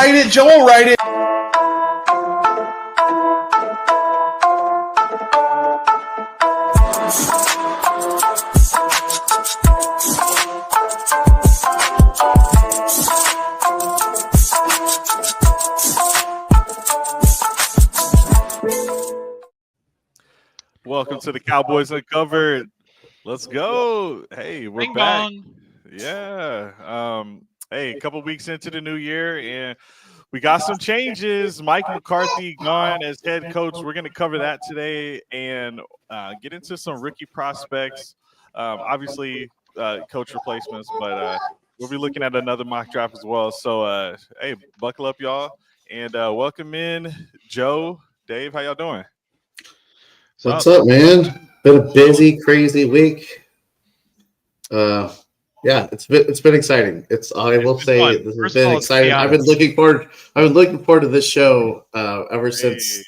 write it. Joe will write it. Welcome to the Cowboys UNcovered. Let's go. Hey, we're back. Yeah. Hey, a couple weeks into the new year, and we got some changes. Mike McCarthy gone as head coach. We're going to cover that today and get into some rookie prospects. Obviously, coach replacements, but we'll be looking at another mock draft as well. So, hey, buckle up, y'all, and welcome in Joe, Dave. How y'all doing? What's up, man? Been a busy, crazy week. Yeah, it's been exciting. I will say this has been exciting. I've been looking forward to this show ever since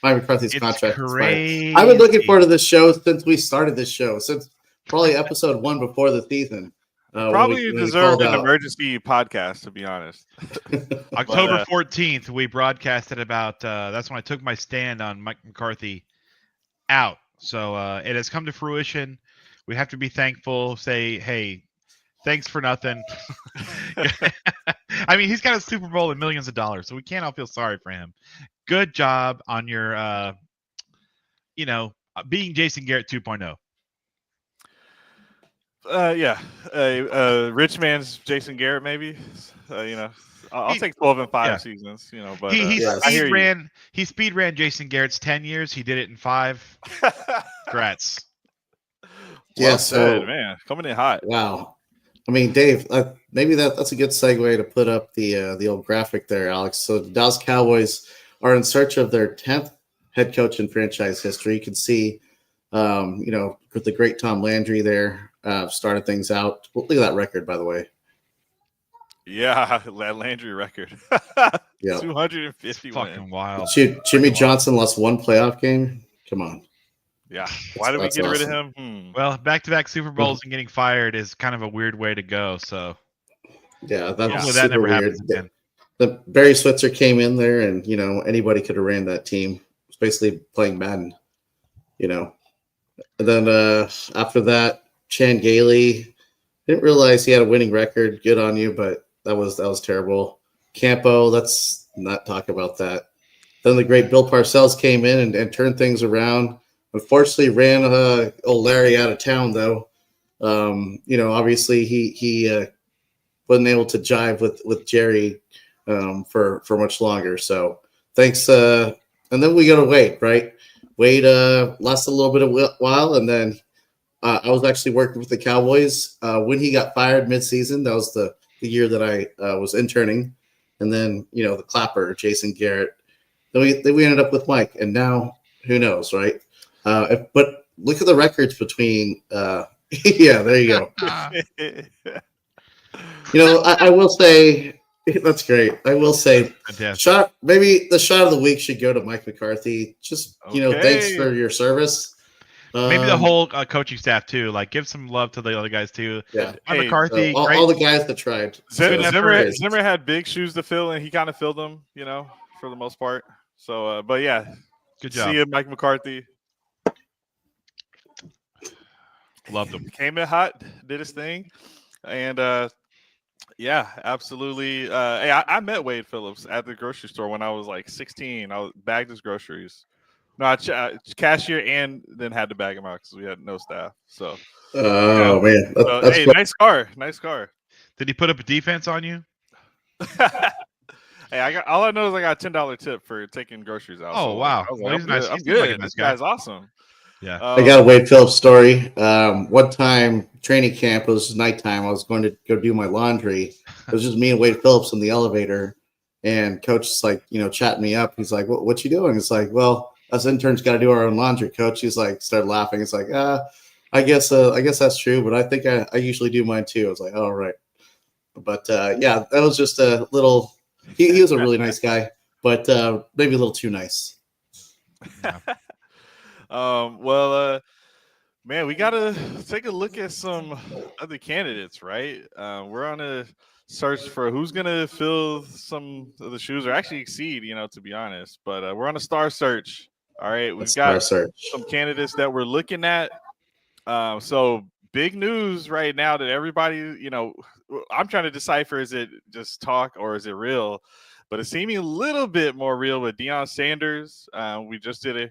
Mike McCarthy's contract expired. I've been looking forward to this show since we started this show, since probably episode 1 before the season. Probably deserved an emergency podcast, to be honest. October 14th, we broadcasted about. That's when I took my stand on Mike McCarthy out. So it has come to fruition. We have to be thankful. Say, hey, thanks for nothing. I mean, he's got a Super Bowl and millions of dollars, so we can't all feel sorry for him. Good job on your, being Jason Garrett 2.0. Rich man's Jason Garrett, maybe. I'll take 12 and 5 seasons. But he speed ran Jason Garrett's 10 years. He did it in 5. Congrats. Man, coming in hot. Wow. I mean, Dave, maybe that's a good segue to put up the old graphic there, Alex. So the Dallas Cowboys are in search of their 10th head coach in franchise history. You can see, with the great Tom Landry there, started things out. Look at that record, by the way. Yeah, that Landry record. Yeah, 250 fucking wild. Jimmy Johnson lost 1 playoff game. Come on. Yeah. Why did we get rid of him? Well, back-to-back Super Bowls and getting fired is kind of a weird way to go. So, yeah, that's that never weird. happens again. The Barry Switzer came in there, and anybody could have ran that team. It was basically playing Madden. And then after that, Chan Gailey, didn't realize he had a winning record. Good on you, but that was terrible. Campo, let's not talk about that. Then the great Bill Parcells came in and turned things around. Unfortunately, ran old Larry out of town, though. Obviously he wasn't able to jive with Jerry for much longer. So thanks. And then we got to Wade, right? Wade lasted a little bit of a while, and then I was actually working with the Cowboys when he got fired midseason. That was the year that I was interning, and then the Clapper, Jason Garrett. Then we ended up with Mike, and now who knows, right? But look at the records between. Yeah, there you go. I will say that's great. I will say, maybe the shot of the week should go to Mike McCarthy. Just thanks for your service. Maybe the whole coaching staff too. Like, give some love to the other guys too. Yeah, McCarthy, all the guys that tried. Zimmer had big shoes to fill, and he kind of filled them, for the most part. So, but yeah, good job. See you, Mike McCarthy. Loved him. Came in hot, did his thing, and yeah, absolutely. Hey, I met Wade Phillips at the grocery store when I was like 16. I bagged his groceries. No, I cashier and then had to bag him out because we had no staff. So, man, that's hey, nice car. Did he put up a defense on you? Hey, all I know is I got a $10 tip for taking groceries out. Oh, wow. I'm nice. I'm good. Like this guy's awesome. Yeah. I got a Wade Phillips story. One time, training camp, it was nighttime. I was going to go do my laundry. It was just me and Wade Phillips in the elevator. And coach is like, chatting me up. He's like, what you doing? It's like, well, us interns got to do our own laundry, coach. He's like, started laughing. It's like, I guess that's true. But I think I usually do mine too. I was like, all right. But yeah, that was just a little. He was a really nice guy, but maybe a little too nice. Yeah. Man, we got to take a look at some other candidates, right? We're on a search for who's gonna fill some of the shoes or actually exceed. To be honest. But we're on a star search. All right, we've got some candidates that we're looking at. So big news right now that everybody, I'm trying to decipher: is it just talk or is it real? But it's seeming a little bit more real with Deion Sanders. We just did an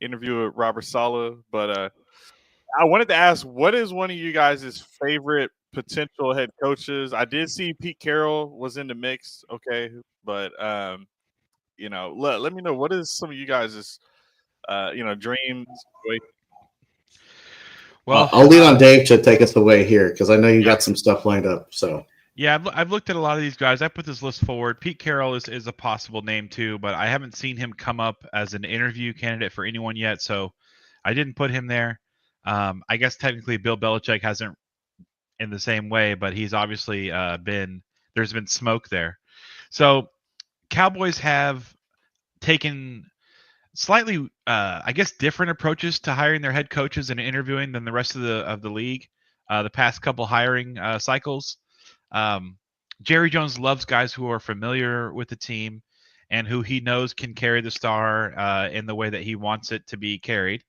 interview with Robert Saleh, but I wanted to ask, what is one of you guys' favorite potential head coaches? I did see Pete Carroll was in the mix, okay, but let me know, what is some of you guys' dreams? Well, I'll lean on Dave to take us away here because I know you got some stuff lined up. So yeah, I've looked at a lot of these guys. I put this list forward. Pete Carroll is a possible name too, but I haven't seen him come up as an interview candidate for anyone yet, so I didn't put him there. I guess technically Bill Belichick hasn't in the same way, but he's obviously there's been smoke there. So Cowboys have taken slightly, I guess, different approaches to hiring their head coaches and interviewing than the rest of the league. The past couple hiring cycles, Jerry Jones loves guys who are familiar with the team and who he knows can carry the star in the way that he wants it to be carried.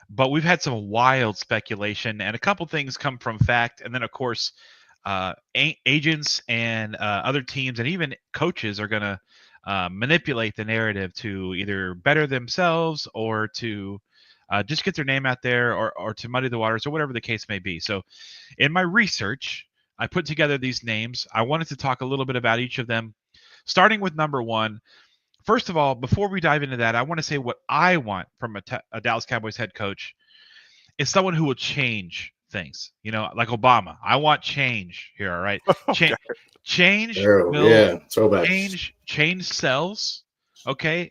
But we've had some wild speculation, and a couple things come from fact, and then of course, agents and other teams and even coaches are going to manipulate the narrative to either better themselves or to just get their name out there or to muddy the waters or whatever the case may be. So in my research, I put together these names. I wanted to talk a little bit about each of them, starting with number one. First of all, before we dive into that, I want to say what I want from a Dallas Cowboys head coach is someone who will change things, like Obama. I want change here, all right? Change will change sells, okay?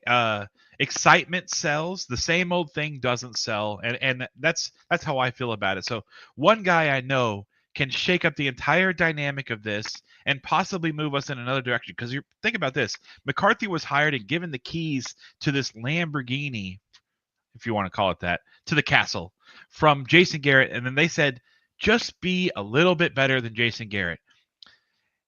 Excitement sells. The same old thing doesn't sell, and that's how I feel about it. So one guy I know can shake up the entire dynamic of this and possibly move us in another direction. Because you think about this, McCarthy was hired and given the keys to this Lamborghini, if you want to call it that, to the castle from Jason Garrett, and then they said, just be a little bit better than Jason Garrett.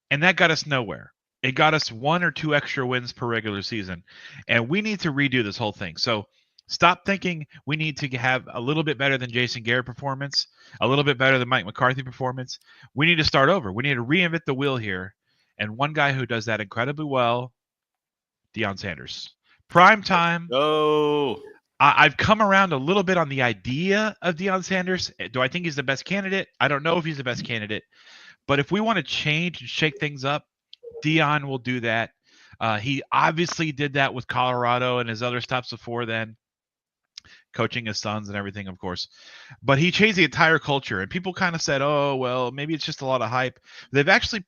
And that got us nowhere. It got us 1 or 2 extra wins per regular season. And we need to redo this whole thing. So stop thinking we need to have a little bit better than Jason Garrett performance, a little bit better than Mike McCarthy performance. We need to start over. We need to reinvent the wheel here. And one guy who does that incredibly well, Deion Sanders. Prime time. Oh, I've come around a little bit on the idea of Deion Sanders. Do I think he's the best candidate? I don't know if he's the best candidate. But if we want to change and shake things up, Deion will do that. He obviously did that with Colorado and his other stops before then, coaching his sons and everything, of course. But he changed the entire culture. And people kind of said, oh, well, maybe it's just a lot of hype. They've actually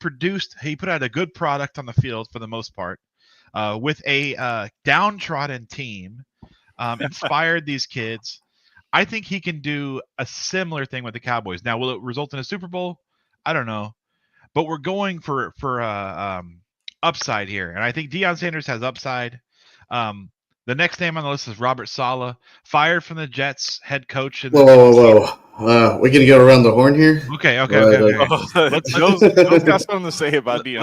he put out a good product on the field for the most part with a downtrodden team, inspired these kids. I think he can do a similar thing with the Cowboys. Now, will it result in a Super Bowl? I don't know, but we're going for upside here, and I think Deion Sanders has upside. The next name on the list is Robert Saleh, fired from the Jets head coach. Whoa! We're gonna go around the horn here. Okay. Joe's got something to say about Deion.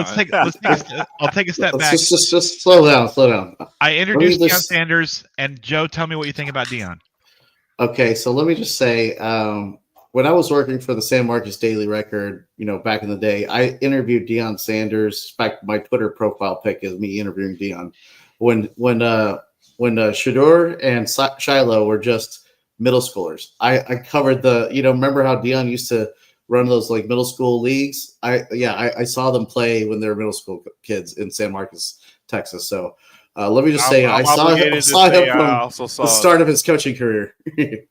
I'll take a step back. Just slow down. I introduced Deion Sanders, and Joe, tell me what you think about Deion. Okay, so let me just say, when I was working for the San Marcos Daily Record, back in the day, I interviewed Deion Sanders. In fact, my Twitter profile pic is me interviewing Deion. When Shador and Shiloh were just middle schoolers, I covered remember how Deion used to run those like middle school leagues? I saw them play when they were middle school kids in San Marcos, Texas. So let me just say, I saw him from the start of his coaching career.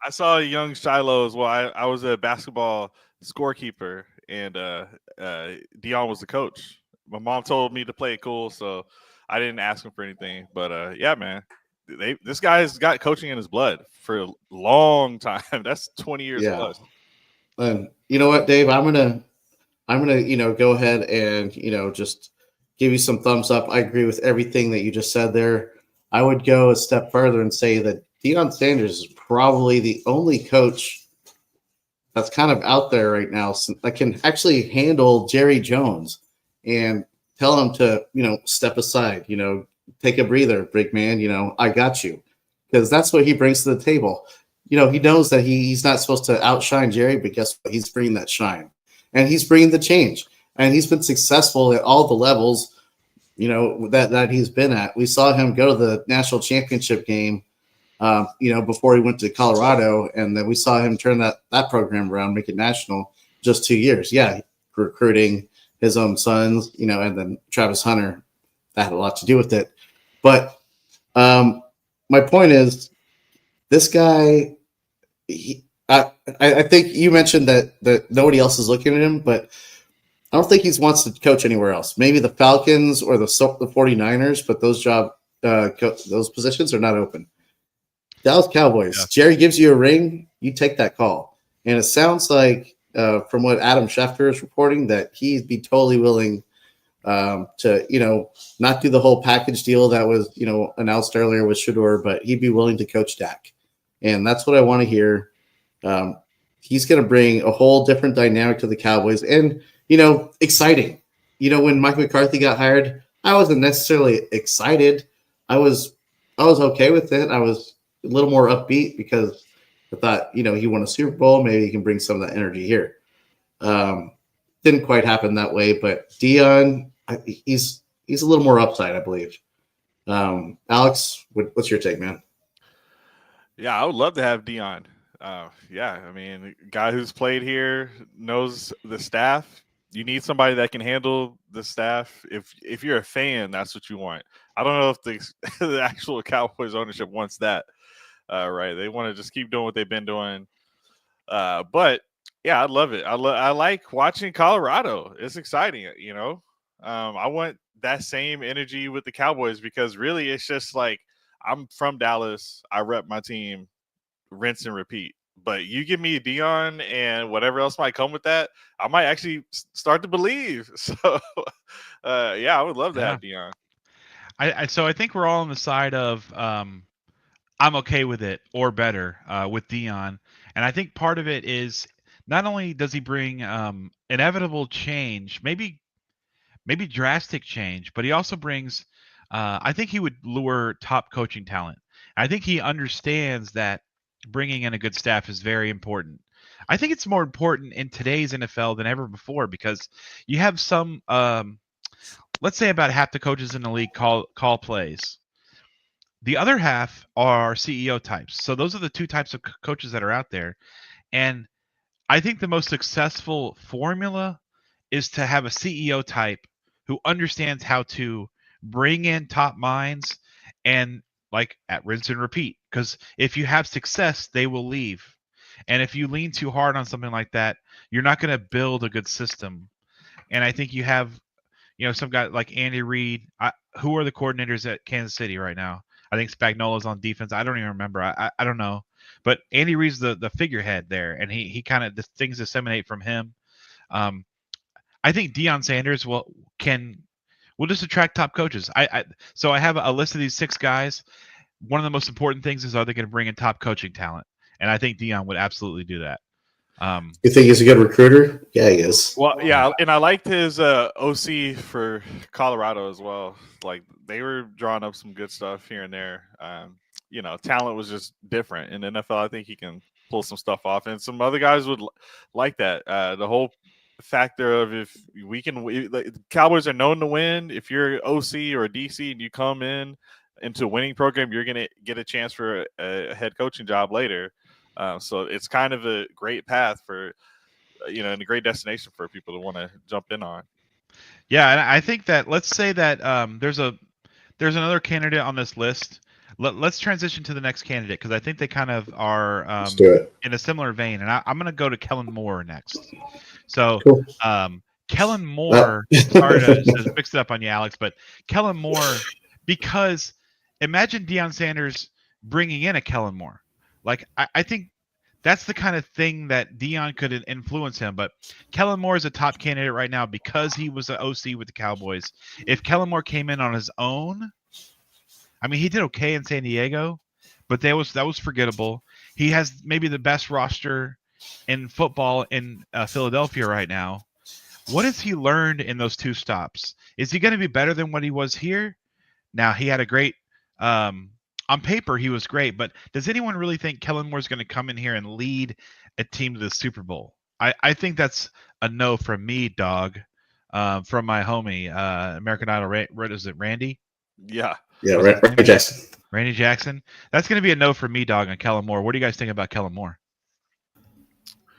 I saw a young Shiloh as well. I was a basketball scorekeeper, and Deion was the coach. My mom told me to play it cool, so I didn't ask him for anything. But yeah, man, this guy's got coaching in his blood for a long time. That's 20 years plus. And you know what, Dave? I'm gonna go ahead and just give you some thumbs up. I agree with everything that you just said there. I would go a step further and say that Deion Sanders is probably the only coach that's kind of out there right now that can actually handle Jerry Jones and tell him to, step aside, take a breather, big man, I got you. Because that's what he brings to the table. He knows that he's not supposed to outshine Jerry, but guess what? He's bringing that shine. And he's bringing the change. And he's been successful at all the levels, that he's been at. We saw him go to the national championship game, before he went to Colorado. And then we saw him turn that program around, make it national just 2 years. Yeah, recruiting his own sons, and then Travis Hunter, that had a lot to do with it. But my point is, this guy, I think you mentioned that nobody else is looking at him, but I don't think he wants to coach anywhere else. Maybe the Falcons or the 49ers, but those positions are not open. Dallas Cowboys, Jerry gives you a ring, you take that call. And it sounds like, from what Adam Schefter is reporting, that he'd be totally willing to, not do the whole package deal that was, announced earlier with Shedeur, but he'd be willing to coach Dak. And that's what I want to hear. He's going to bring a whole different dynamic to the Cowboys and, exciting. When Mike McCarthy got hired, I wasn't necessarily excited. I was okay with it. I was a little more upbeat because I thought, he won a Super Bowl. Maybe he can bring some of that energy here. Didn't quite happen that way, but Dion, he's a little more upside, I believe. Alex, what's your take, man? Yeah, I would love to have Dion. Yeah, I mean, a guy who's played here, knows the staff. You need somebody that can handle the staff. If you're a fan, that's what you want. I don't know if the actual Cowboys ownership wants that. Right? They want to just keep doing what they've been doing. But yeah, I love it. I like watching Colorado. It's exciting. I want that same energy with the Cowboys because really, it's just like I'm from Dallas. I rep my team, rinse and repeat. But you give me Dion and whatever else might come with that, I might actually start to believe. So, yeah, I would love to have Dion. So I think we're all on the side of I'm okay with it or better with Dion. And I think part of it is not only does he bring inevitable change, maybe drastic change, but he also brings I think he would lure top coaching talent. I think he understands that bringing in a good staff is very important. I think it's more important in today's NFL than ever before because you have some, let's say about half the coaches in the league call plays. The other half are CEO types. So those are the two types of coaches that are out there. And I think the most successful formula is to have a CEO type who understands how to bring in top minds and at rinse and repeat. Because if you have success, they will leave. And if you lean too hard on something like that, you're not going to build a good system. And I think you have, some guy like Andy Reid. Who are the coordinators at Kansas City right now? I think Spagnuolo's on defense. I don't even remember. I don't know. But Andy Reid's the figurehead there, and he kind of things disseminate from him. I think Deion Sanders will just attract top coaches. So I have a list of these 6 guys. One of the most important things is, are they going to bring in top coaching talent? And I think Deion would absolutely do that. You think he's a good recruiter? Yeah, he is. Well, yeah, and I liked his OC for Colorado as well. Like they were drawing up some good stuff here and there. Talent was just different in the NFL. I think he can pull some stuff off, and some other guys would like that. The whole factor of if we can, the Cowboys are known to win. If you're OC or a DC and you come into a winning program, you're going to get a chance for a head coaching job later. So it's kind of a great path for, and a great destination for people to want to jump in on. Yeah, and I think that let's say that there's another candidate on this list. Let's transition to the next candidate because I think they kind of are in a similar vein, and I'm going to go to Kellen Moore next. So, cool. Kellen Moore. Sorry to mix it up on you, Alex, but Kellen Moore, because imagine Deion Sanders bringing in a Kellen Moore. I think that's the kind of thing that Deion could influence him. But Kellen Moore is a top candidate right now because he was an OC with the Cowboys. If Kellen Moore came in on his own, I mean, he did okay in San Diego, but that was forgettable. He has maybe the best roster in football in Philadelphia right now. What has he learned in those 2 stops? Is he going to be better than what he was here? Now, he had a great on paper, he was great, but does anyone really think Kellen Moore's going to come in here and lead a team to the Super Bowl? I think that's a no from me, dog. From my homie, American Idol. What is it, Randy? Yeah. Yeah, Randy Jackson. Randy Jackson. That's going to be a no for me, dog, on Kellen Moore. What do you guys think about Kellen Moore?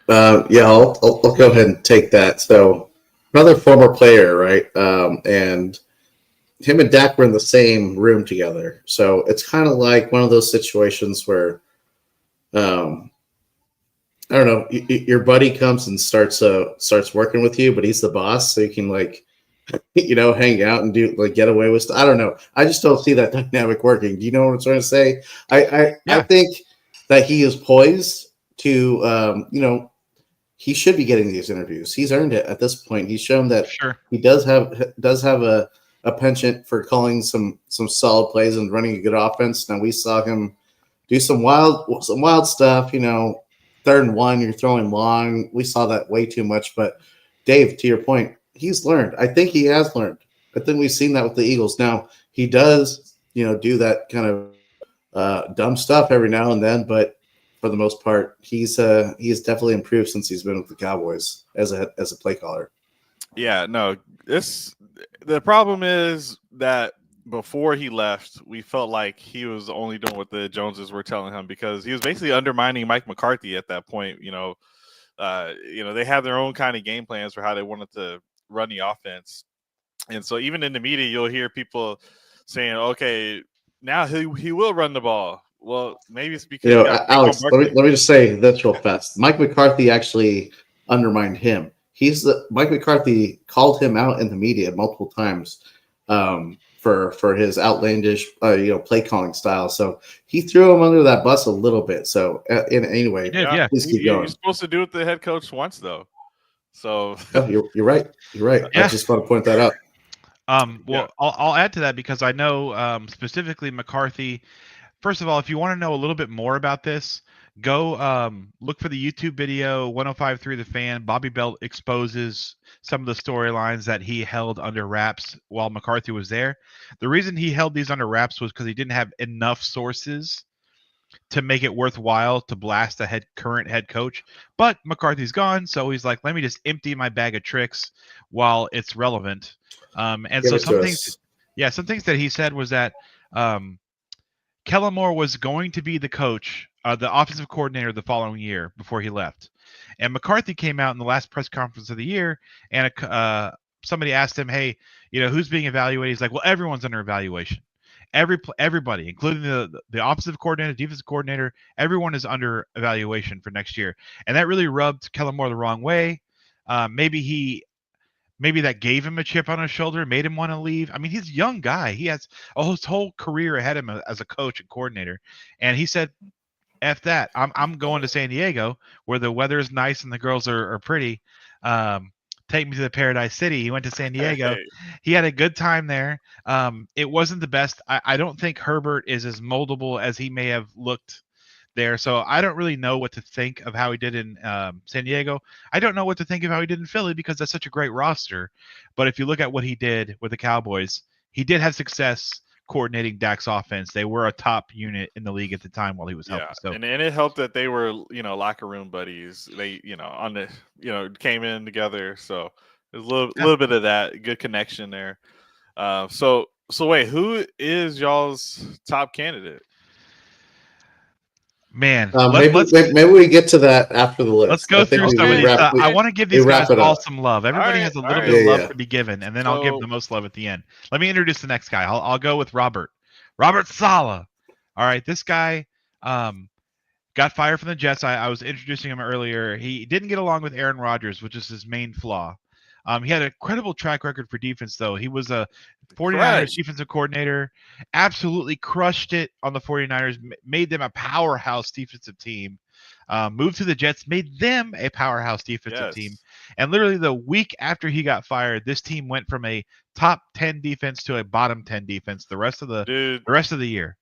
Yeah, I'll go ahead and take that. So, another former player, right? And him and Dak were in the same room together. So it's kind of like one of those situations where, I don't know, your buddy comes and starts working with you, but he's the boss, so you can hang out and do get away with stuff. I don't know. I just don't see that dynamic working. Do you know what I'm trying to say? I think that he is poised to, he should be getting these interviews. He's earned it at this point. He's shown that he does have a penchant for calling some solid plays and running a good offense. Now we saw him do some wild stuff. 3rd and 1, you're throwing long. We saw that way too much. But Dave, to your point, he's learned. I think he has learned. I think we've seen that with the Eagles. Now he does, do that kind of dumb stuff every now and then, but for the most part, he's definitely improved since he's been with the Cowboys as a play caller. Yeah, no, the problem is that before he left, we felt like he was only doing what the Joneses were telling him, because he was basically undermining Mike McCarthy at that point. They have their own kind of game plans for how they wanted to run the offense. And so even in the media, you'll hear people saying, okay, now he will run the ball. Well, maybe it's because Alex, let me just say this real fast. Mike McCarthy actually undermined him. Mike McCarthy called him out in the media multiple times for his outlandish play calling style. So he threw him under that bus a little bit. So anyway, please keep going. You're supposed to do what the head coach wants, though. So you're right. You're right. Yeah. I just want to point that out. I'll add to that, because I know specifically McCarthy. First of all, if you want to know a little bit more about this, go look for the YouTube video 105.3 The Fan. Bobby Belt exposes some of the storylines that he held under wraps while McCarthy was there. The reason he held these under wraps was because he didn't have enough sources to make it worthwhile to blast a current head coach. But McCarthy's gone, so he's like, let me just empty my bag of tricks while it's relevant. Some things that he said was that Kellen Moore was going to be the coach, the offensive coordinator the following year before he left. And McCarthy came out in the last press conference of the year, and somebody asked him, hey, who's being evaluated? He's like, well, everyone's under evaluation. Everybody, including the offensive coordinator, defensive coordinator, everyone is under evaluation for next year. And that really rubbed Kellen Moore the wrong way. Maybe that gave him a chip on his shoulder, made him want to leave. I mean, he's a young guy. He has his whole career ahead of him as a coach and coordinator. And he said, F that. I'm going to San Diego, where the weather is nice and the girls are pretty. Take me to the Paradise City. He went to San Diego. He had a good time there. It wasn't the best. I don't think Herbert is as moldable as he may have looked there. So I don't really know what to think of how he did in San Diego. I don't know what to think of how he did in Philly, because that's such a great roster. But if you look at what he did with the Cowboys, he did have success coordinating Dak's offense. They were a top unit in the league at the time while he was helping. So and it helped that they were, locker room buddies. They, came in together. So there's a little bit of that good connection there. So wait, who is y'all's top candidate? Man, maybe we get to that after the list. Let's go through some of these. I want to give these guys all some love. Everybody has a little bit of love to be given, and then I'll give the most love at the end. Let me introduce the next guy. I'll go with Robert Saleh. All right, this guy got fired from the Jets. I was introducing him earlier. He didn't get along with Aaron Rodgers, which is his main flaw. He had an incredible track record for defense, though. He was a 49ers defensive coordinator, absolutely crushed it on the 49ers, made them a powerhouse defensive team, moved to the Jets, made them a powerhouse defensive team. And literally the week after he got fired, this team went from a top 10 defense to a bottom 10 defense the rest of the year.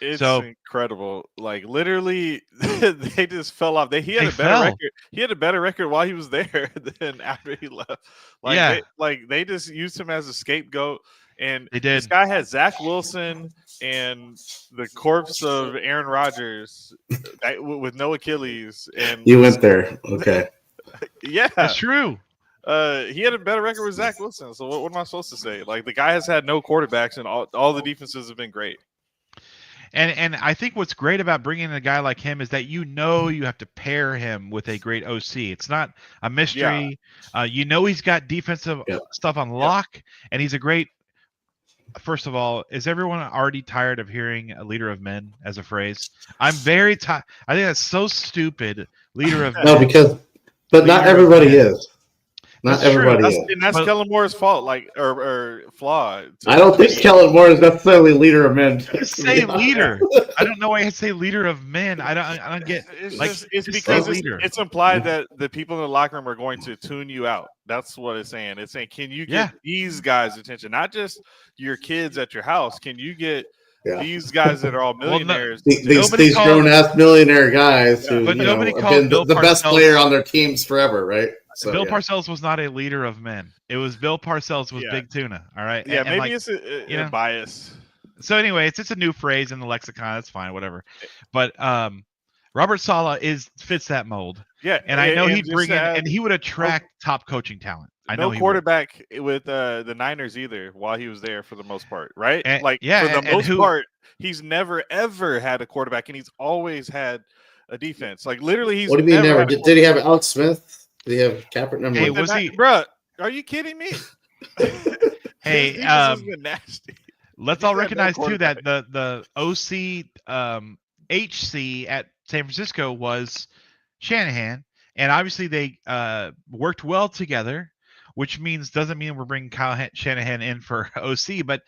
It's So incredible. Like literally, they just fell off. He had They a better fell. record. He had a better record while he was there than after he left. Yeah. They just used him as a scapegoat. And They this did. guy had Zach Wilson and the corpse of Aaron Rodgers with no Achilles. And You went there. Okay. yeah, That's true. he had a better record with Zach Wilson. So what am I supposed to say? Like the guy has had no quarterbacks, and all the defenses have been great. And I think what's great about bringing in a guy like him is that you have to pair him with a great OC. It's not a mystery. Yeah. He's got defensive stuff on lock, and he's a great. First of all, is everyone already tired of hearing a leader of men as a phrase? I'm very tired. I think that's so stupid. Leader of no, men. but not everybody is. Not That's everybody is. And that's Kellen Moore's fault, or flaw. I don't think Kellen Moore is necessarily leader of men. Say leader. I don't know why I say leader of men. I don't get. It's because it's implied that the people in the locker room are going to tune you out. That's what it's saying. It's saying, can you get these guys' attention? Not just your kids at your house. Can you get these guys that are all millionaires? These grown-ass millionaire guys who have been the best player on their teams forever, right? So, Bill Parcells was not a leader of men. It was Bill Parcells was Big Tuna. All right. Yeah, and maybe it's a bias. So anyway, it's a new phrase in the lexicon. That's fine, whatever. But Robert Saleh fits that mold. Yeah, and I know he'd bring in and he would attract top coaching talent. I know no quarterback with the Niners either while he was there for the most part, right? And, for the most part, he's never ever had a quarterback, and he's always had a defense. Like literally, he's. What do you mean never? Did he have Alex Smith? Did he have Kaepernick? Number hey, one? was he, bro? Are you kidding me? Hey, nasty. Let's all recognize too that the OC HC at San Francisco was Shanahan, and obviously they worked well together, which doesn't mean we're bringing Kyle Shanahan in for OC, but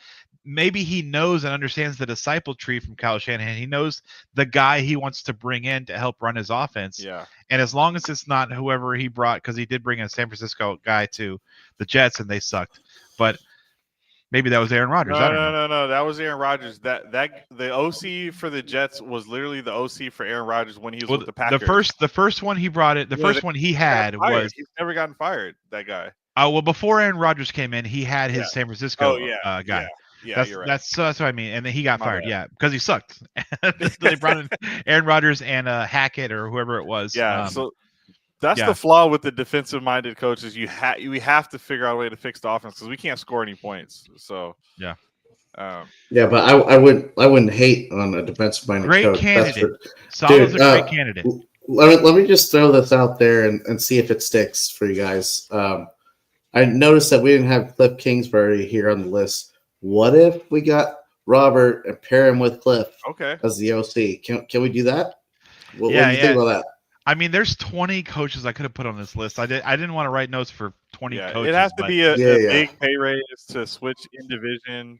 maybe he knows and understands the disciple tree from Kyle Shanahan. He knows the guy he wants to bring in to help run his offense. Yeah. And as long as it's not whoever he brought, because he did bring a San Francisco guy to the Jets and they sucked, but maybe that was Aaron Rodgers. No. That was Aaron Rodgers. That the OC for the Jets was literally the OC for Aaron Rodgers when he was with the Packers. The first one he brought it. The first one he had was he's never gotten fired. That guy. Well, before Aaron Rodgers came in, he had his San Francisco guy. Yeah, you're right. That's what I mean. And then he got fired. Yeah, because he sucked. They brought in Aaron Rodgers and Hackett or whoever it was. Yeah. So that's the flaw with the defensive-minded coaches. We have to figure out a way to fix the offense because we can't score any points. So yeah. But I wouldn't hate on a defensive-minded great coach. Candidate. Saleh's a great candidate. Let me just throw this out there and see if it sticks for you guys. I noticed that we didn't have Cliff Kingsbury here on the list. What if we got Robert and pair him with Cliff as the OC? Can we do that? What do you think about that? I mean, there's 20 coaches I could have put on this list. I didn't want to write notes for 20 coaches. It has to be a big pay raise to switch in division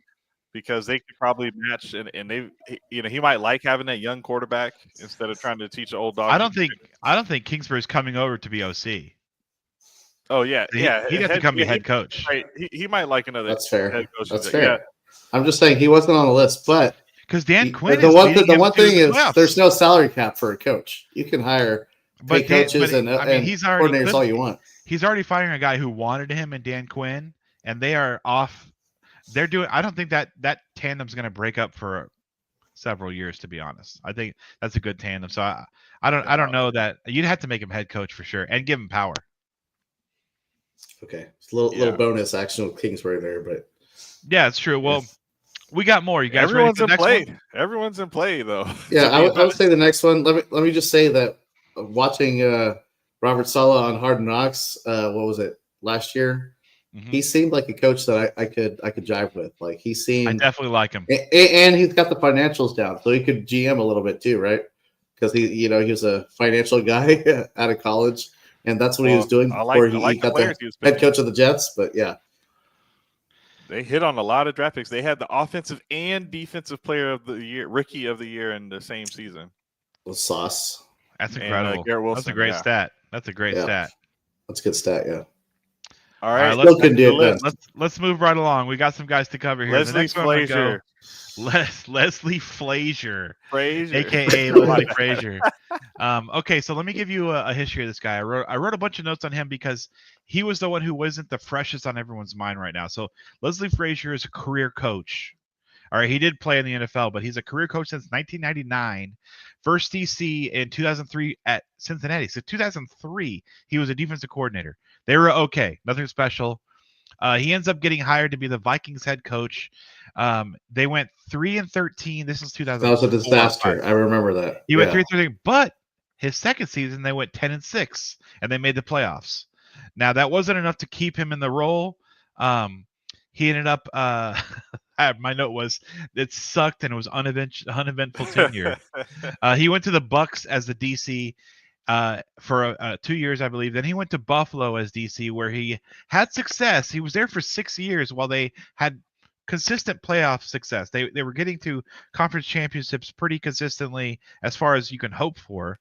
because they could probably match and they he might like having that young quarterback instead of trying to teach an old dog. I don't think Kingsbury's coming over to be OC. Oh yeah, he'd have to come be head coach. Right, he might like another. That's fair. Head coach. That's fair. Yeah. I'm just saying he wasn't on the list, but because Dan Quinn. The one thing is there's no salary cap for a coach. You can hire coaches and coordinators all you want. He's already firing a guy who wanted him and Dan Quinn, and they are off. They're doing. I don't think that tandem's going to break up for several years. To be honest, I think that's a good tandem. So I don't know that you'd have to make him head coach for sure and give him power. Okay, it's a little bonus action with Kingsbury there, but yeah, it's true. Well, we got more. You guys Everyone's ready for the next one? Everyone's in play though. Yeah, I would say the next one. Let me just say that watching Robert Saleh on Hard Knocks, what was it last year? Mm-hmm. He seemed like a coach that I could jive with. Like he seemed. I definitely like him, and he's got the financials down, so he could GM a little bit too, right? Because he was a financial guy out of college. And that's what he was doing before he got the head coach of the Jets. But yeah, they hit on a lot of draft picks. They had the offensive and defensive player of the year, rookie of the year in the same season. Sauce. That's incredible. Wilson, that's a great stat. That's a great stat. That's a good stat. Yeah. All right, Still couldn't do it done. Let's move right along. We got some guys to cover here. Leslie the next Frazier. Leslie Frazier, Frazier, aka Leslie Frazier. Okay, so let me give you a history of this guy. I wrote a bunch of notes on him because he was the one who wasn't the freshest on everyone's mind right now. So Leslie Frazier is a career coach. All right, he did play in the NFL, but he's a career coach since 1999. First DC in 2003 at Cincinnati. So 2003, he was a defensive coordinator. They were okay, nothing special. He ends up getting hired to be the Vikings head coach. They went 3-13. This is 2000. That was a disaster. I remember that. He went 3-13, but his second season they went 10-6, and they made the playoffs. Now that wasn't enough to keep him in the role. He ended up. My note was it sucked and it was uneventful tenure. He went to the Bucks as the DC for 2 years, I believe. Then he went to Buffalo as DC, where he had success. He was there for 6 years while they had consistent playoff success. They were getting to conference championships pretty consistently as far as you can hope for,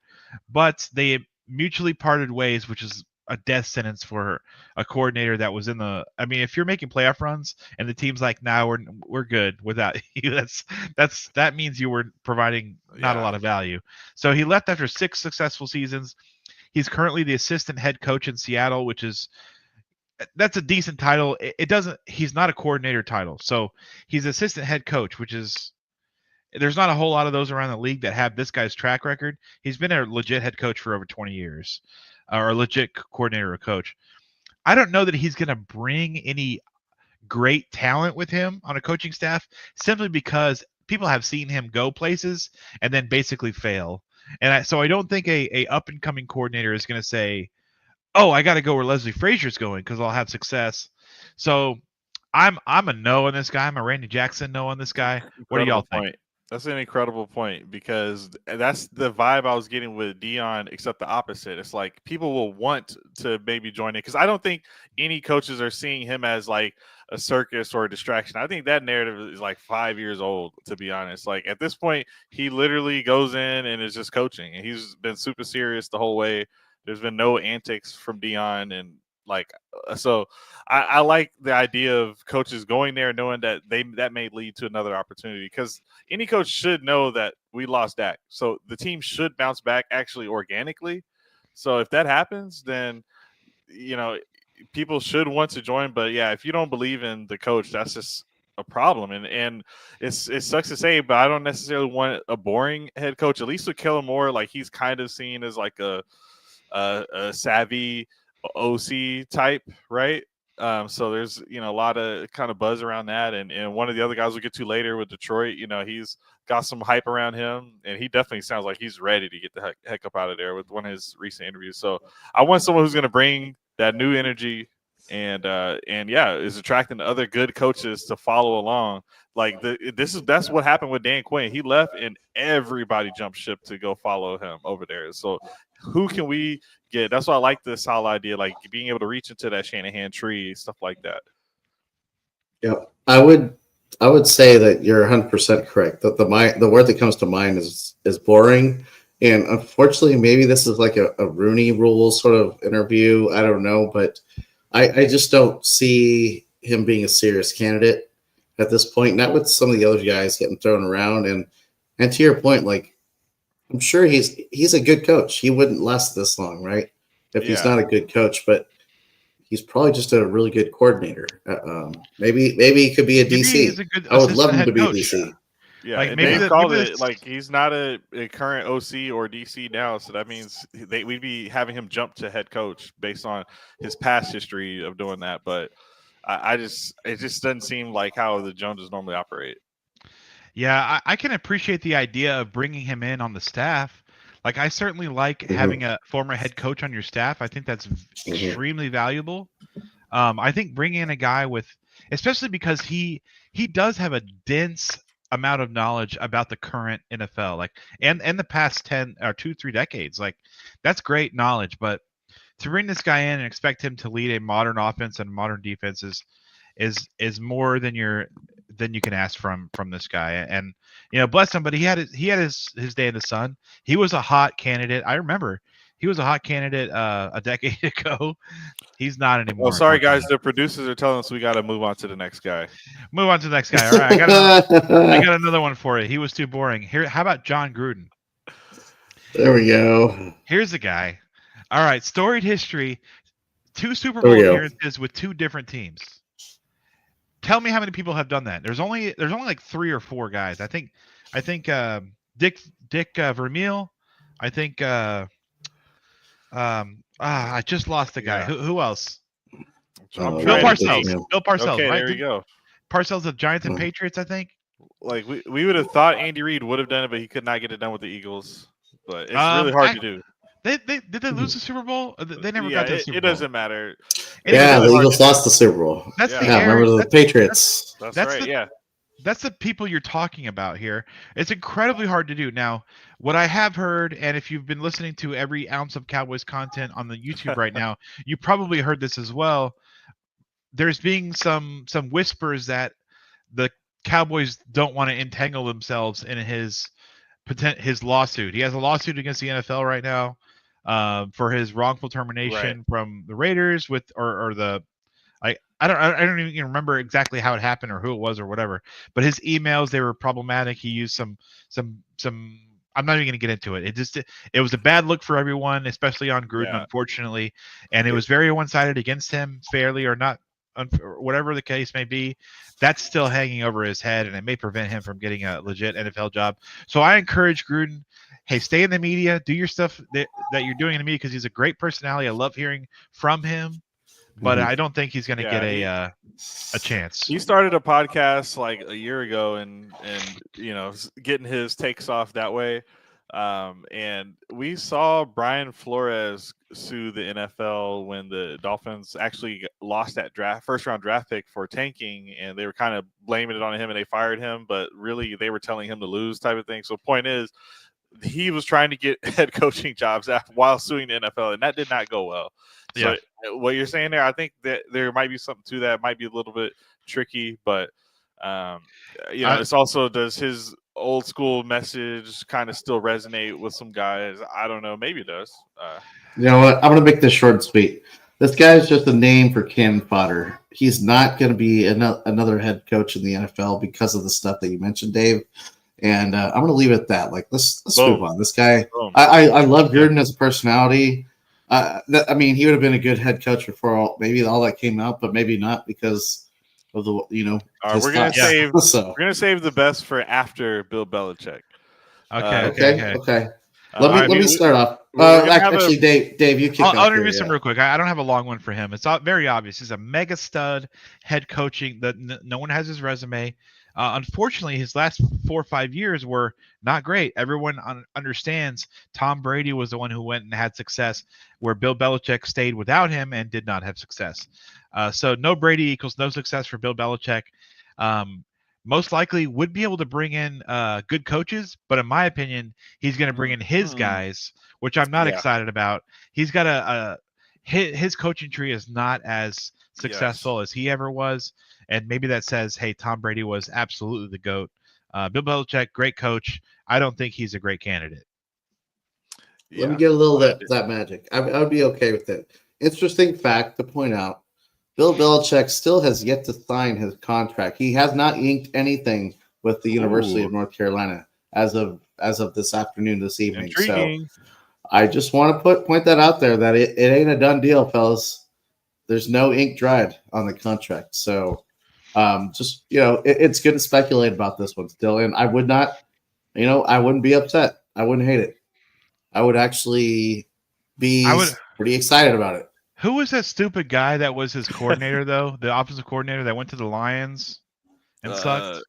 but they mutually parted ways, which is a death sentence for a coordinator that was in the. I mean, if you're making playoff runs and the team's like, "Nah, we're good without you," that means you were providing not a lot of value. So he left after 6 successful seasons. He's currently the assistant head coach in Seattle, that's a decent title. He's not a coordinator title, so he's assistant head coach, which is. There's not a whole lot of those around the league that have this guy's track record. He's been a legit head coach for over 20 years. Or a legit coordinator or coach. I don't know that he's going to bring any great talent with him on a coaching staff simply because people have seen him go places and then basically fail. And so I don't think a up-and-coming coordinator is going to say, oh, I got to go where Leslie Frazier's going because I'll have success. So I'm a no on this guy. I'm a Randy Jackson no on this guy. What do y'all think? That's an incredible point because that's the vibe I was getting with Dion, except the opposite. It's like people will want to maybe join it because I don't think any coaches are seeing him as like a circus or a distraction. I think that narrative is like 5 years old, to be honest. Like at this point, he literally goes in and is just coaching, and he's been super serious the whole way. There's been no antics from Dion, and so I like the idea of coaches going there knowing that that may lead to another opportunity because any coach should know that we lost Dak. So the team should bounce back actually organically. So if that happens, then, people should want to join. But yeah, if you don't believe in the coach, that's just a problem. And it sucks to say, but I don't necessarily want a boring head coach. At least with Kellen Moore, like he's kind of seen as like a savvy OC type, right? So there's a lot of kind of buzz around that, and one of the other guys we'll get to later with Detroit, he's got some hype around him, and he definitely sounds like he's ready to get the heck up out of there with one of his recent interviews. So I want someone who's going to bring that new energy and is attracting other good coaches to follow along. Like that's what happened with Dan Quinn. He left and everybody jumped ship to go follow him over there. So who can we get? That's why I like this whole idea, like being able to reach into that Shanahan tree, stuff like that. Yeah, I would say that you're 100% correct. That the word that comes to mind is boring, and unfortunately, maybe this is like a Rooney Rule sort of interview. I don't know, but I just don't see him being a serious candidate at this point. Not with some of the other guys getting thrown around, and to your point, like. I'm sure he's a good coach. He wouldn't last this long, right? If he's not a good coach, but he's probably just a really good coordinator. Maybe he could be a DC. I would love him to be a DC. Yeah, like maybe called it like he's not a current OC or DC now, so that means we'd be having him jump to head coach based on his past history of doing that. But it just doesn't seem like how the Joneses normally operate. Yeah, I can appreciate the idea of bringing him in on the staff. Like, I certainly like having a former head coach on your staff. I think that's extremely valuable. I think bringing in a guy especially because he does have a dense amount of knowledge about the current NFL, like, and the past 10 or 2-3 decades. Like, that's great knowledge. But to bring this guy in and expect him to lead a modern offense and modern defense is more than you can ask from this guy. And bless him, but he had his day in the sun. He was a hot candidate. I remember He was a hot candidate a decade ago. He's not anymore. Oh, sorry, guys. The producers are telling us we got to move on to the next guy. Move on to the next guy. All right, I got another one for you. He was too boring. Here, how about John Gruden? There we go. Here's the guy. All right, storied history. 2 Super Bowl appearances with 2 different teams. Tell me how many people have done that. There's only like 3 or 4 guys. I think Dick Vermeil. I think I just lost the guy. Yeah. Who else? Bill Parcells. Bill Parcells. Okay, right? there you go. Parcells of Giants and Patriots, I think. Like we would have thought Andy Reid would have done it, but he could not get it done with the Eagles. But it's really hard to do. Did they lose the Super Bowl? They never got to the Super Bowl. It doesn't matter. Yeah, the Eagles lost the Super Bowl. Remember the Patriots. That's right. That's the people you're talking about here. It's incredibly hard to do. Now, what I have heard, and if you've been listening to every ounce of Cowboys content on the YouTube right now, you probably heard this as well. There's being some whispers that the Cowboys don't want to entangle themselves in his lawsuit. He has a lawsuit against the NFL right now for his wrongful termination from the Raiders I don't even remember exactly how it happened or who it was or whatever. But his emails, they were problematic. He used some. I'm not even going to get into it. It was a bad look for everyone, especially on Gruden, unfortunately. And it was very one-sided against him, fairly or not, whatever the case may be. That's still hanging over his head, and it may prevent him from getting a legit NFL job. So I encourage Gruden, hey, stay in the media, do your stuff that you're doing in the media, because he's a great personality. I love hearing from him. But I don't think he's going to get a chance. He started a podcast like a year ago, and getting his takes off that way. And we saw Brian Flores sue the NFL when the Dolphins actually lost that first round draft pick for tanking, and they were kind of blaming it on him, and they fired him. But really, they were telling him to lose, type of thing. So, point is, he was trying to get head coaching jobs while suing the NFL, and that did not go well. So what you're saying there, I think that there might be something to that. It might be a little bit tricky, but it's also, does his old school message kind of still resonate with some guys? I don't know. Maybe it does. You know what? I'm going to make this short and sweet. This guy is just a name for cannon fodder. He's not going to be another head coach in the NFL because of the stuff that you mentioned, Dave. And I'm going to leave it at that. Like, let's move on. This guy, I love Gruden as a personality. I mean, he would have been a good head coach before all that came out, but maybe not because of the we're gonna save the best for after Bill Belichick. Okay. Let me start off. Actually, Dave, you kick off. I'll introduce him real quick. I don't have a long one for him. It's very obvious. He's a mega stud head coaching. That no one has his resume. Unfortunately, his last 4 or 5 years were not great. Everyone understands Tom Brady was the one who went and had success, where Bill Belichick stayed without him and did not have success. So no Brady equals no success for Bill Belichick. Most likely would be able to bring in good coaches, but in my opinion, he's going to bring in his guys, which I'm not excited about. He's got his coaching tree is not as successful as he ever was. And maybe that says, hey, Tom Brady was absolutely the GOAT. Bill Belichick, great coach. I don't think he's a great candidate. Let me get a little of that magic. I would be okay with it. Interesting fact to point out, Bill Belichick still has yet to sign his contract. He has not inked anything with the University of North Carolina as of this afternoon, this evening. Intriguing. So I just want to point that out there, that it ain't a done deal, fellas. There's no ink dried on the contract. So it's good to speculate about this one still. And I would not, I wouldn't be upset. I wouldn't hate it. I would actually be pretty excited about it. Who was that stupid guy that was his coordinator, though? The offensive coordinator that went to the Lions and sucked?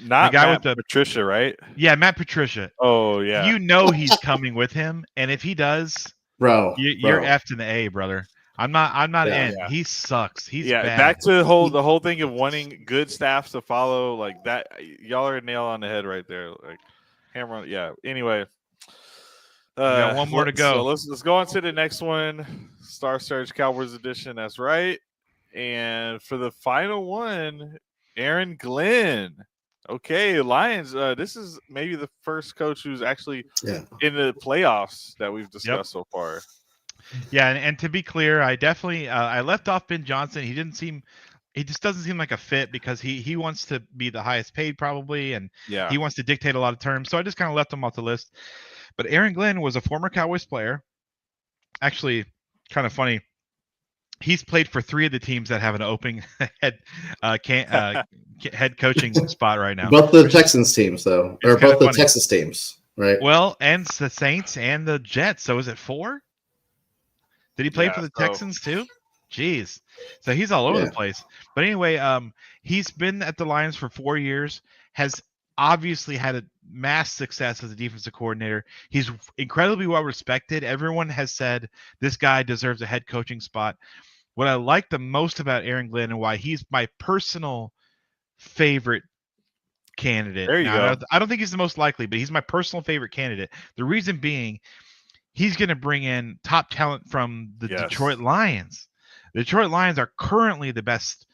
Not the guy with Patricia, right? Yeah, Matt Patricia. Oh, yeah. He's coming with him. And if he does, you're effed in the A, brother. I'm not in. Yeah. He sucks. He's bad. Back to the whole thing of wanting good staff to follow, like that. Y'all are a nail on the head right there. Like hammer on. Yeah. Anyway, we got one more to go. So let's go on to the next one. Star Search Cowboys edition. That's right. And for the final one, Aaron Glenn. Okay, Lions. This is maybe the first coach who's actually in the playoffs that we've discussed so far. Yeah, and to be clear, I definitely I left off Ben Johnson. He just doesn't seem like a fit because he wants to be the highest paid probably, and he wants to dictate a lot of terms. So I just kind of left him off the list. But Aaron Glenn was a former Cowboys player. Actually, kind of funny. He's played for 3 of the teams that have an open head head coaching spot right now. Both the Texans teams, though, or both the Texas teams, right? Well, and the Saints and the Jets. So is it 4? Did he play for the Texans too? Jeez. So he's all over the place. But anyway, he's been at the Lions for 4 years, has obviously had a mass success as a defensive coordinator. He's incredibly well respected. Everyone has said this guy deserves a head coaching spot. What I like the most about Aaron Glenn and why he's my personal favorite candidate. There you go. I don't think he's the most likely, but he's my personal favorite candidate. The reason being, he's going to bring in top talent from the Detroit Lions. The Detroit Lions are currently the best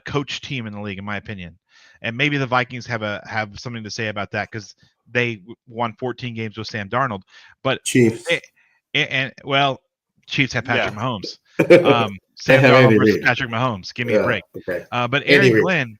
coach team in the league, in my opinion. And maybe the Vikings have something to say about that because they won 14 games with Sam Darnold. But Chiefs. Chiefs have Patrick Mahomes. Sam Darnold versus Patrick Mahomes. Give me a break. Okay. But Aaron Glenn,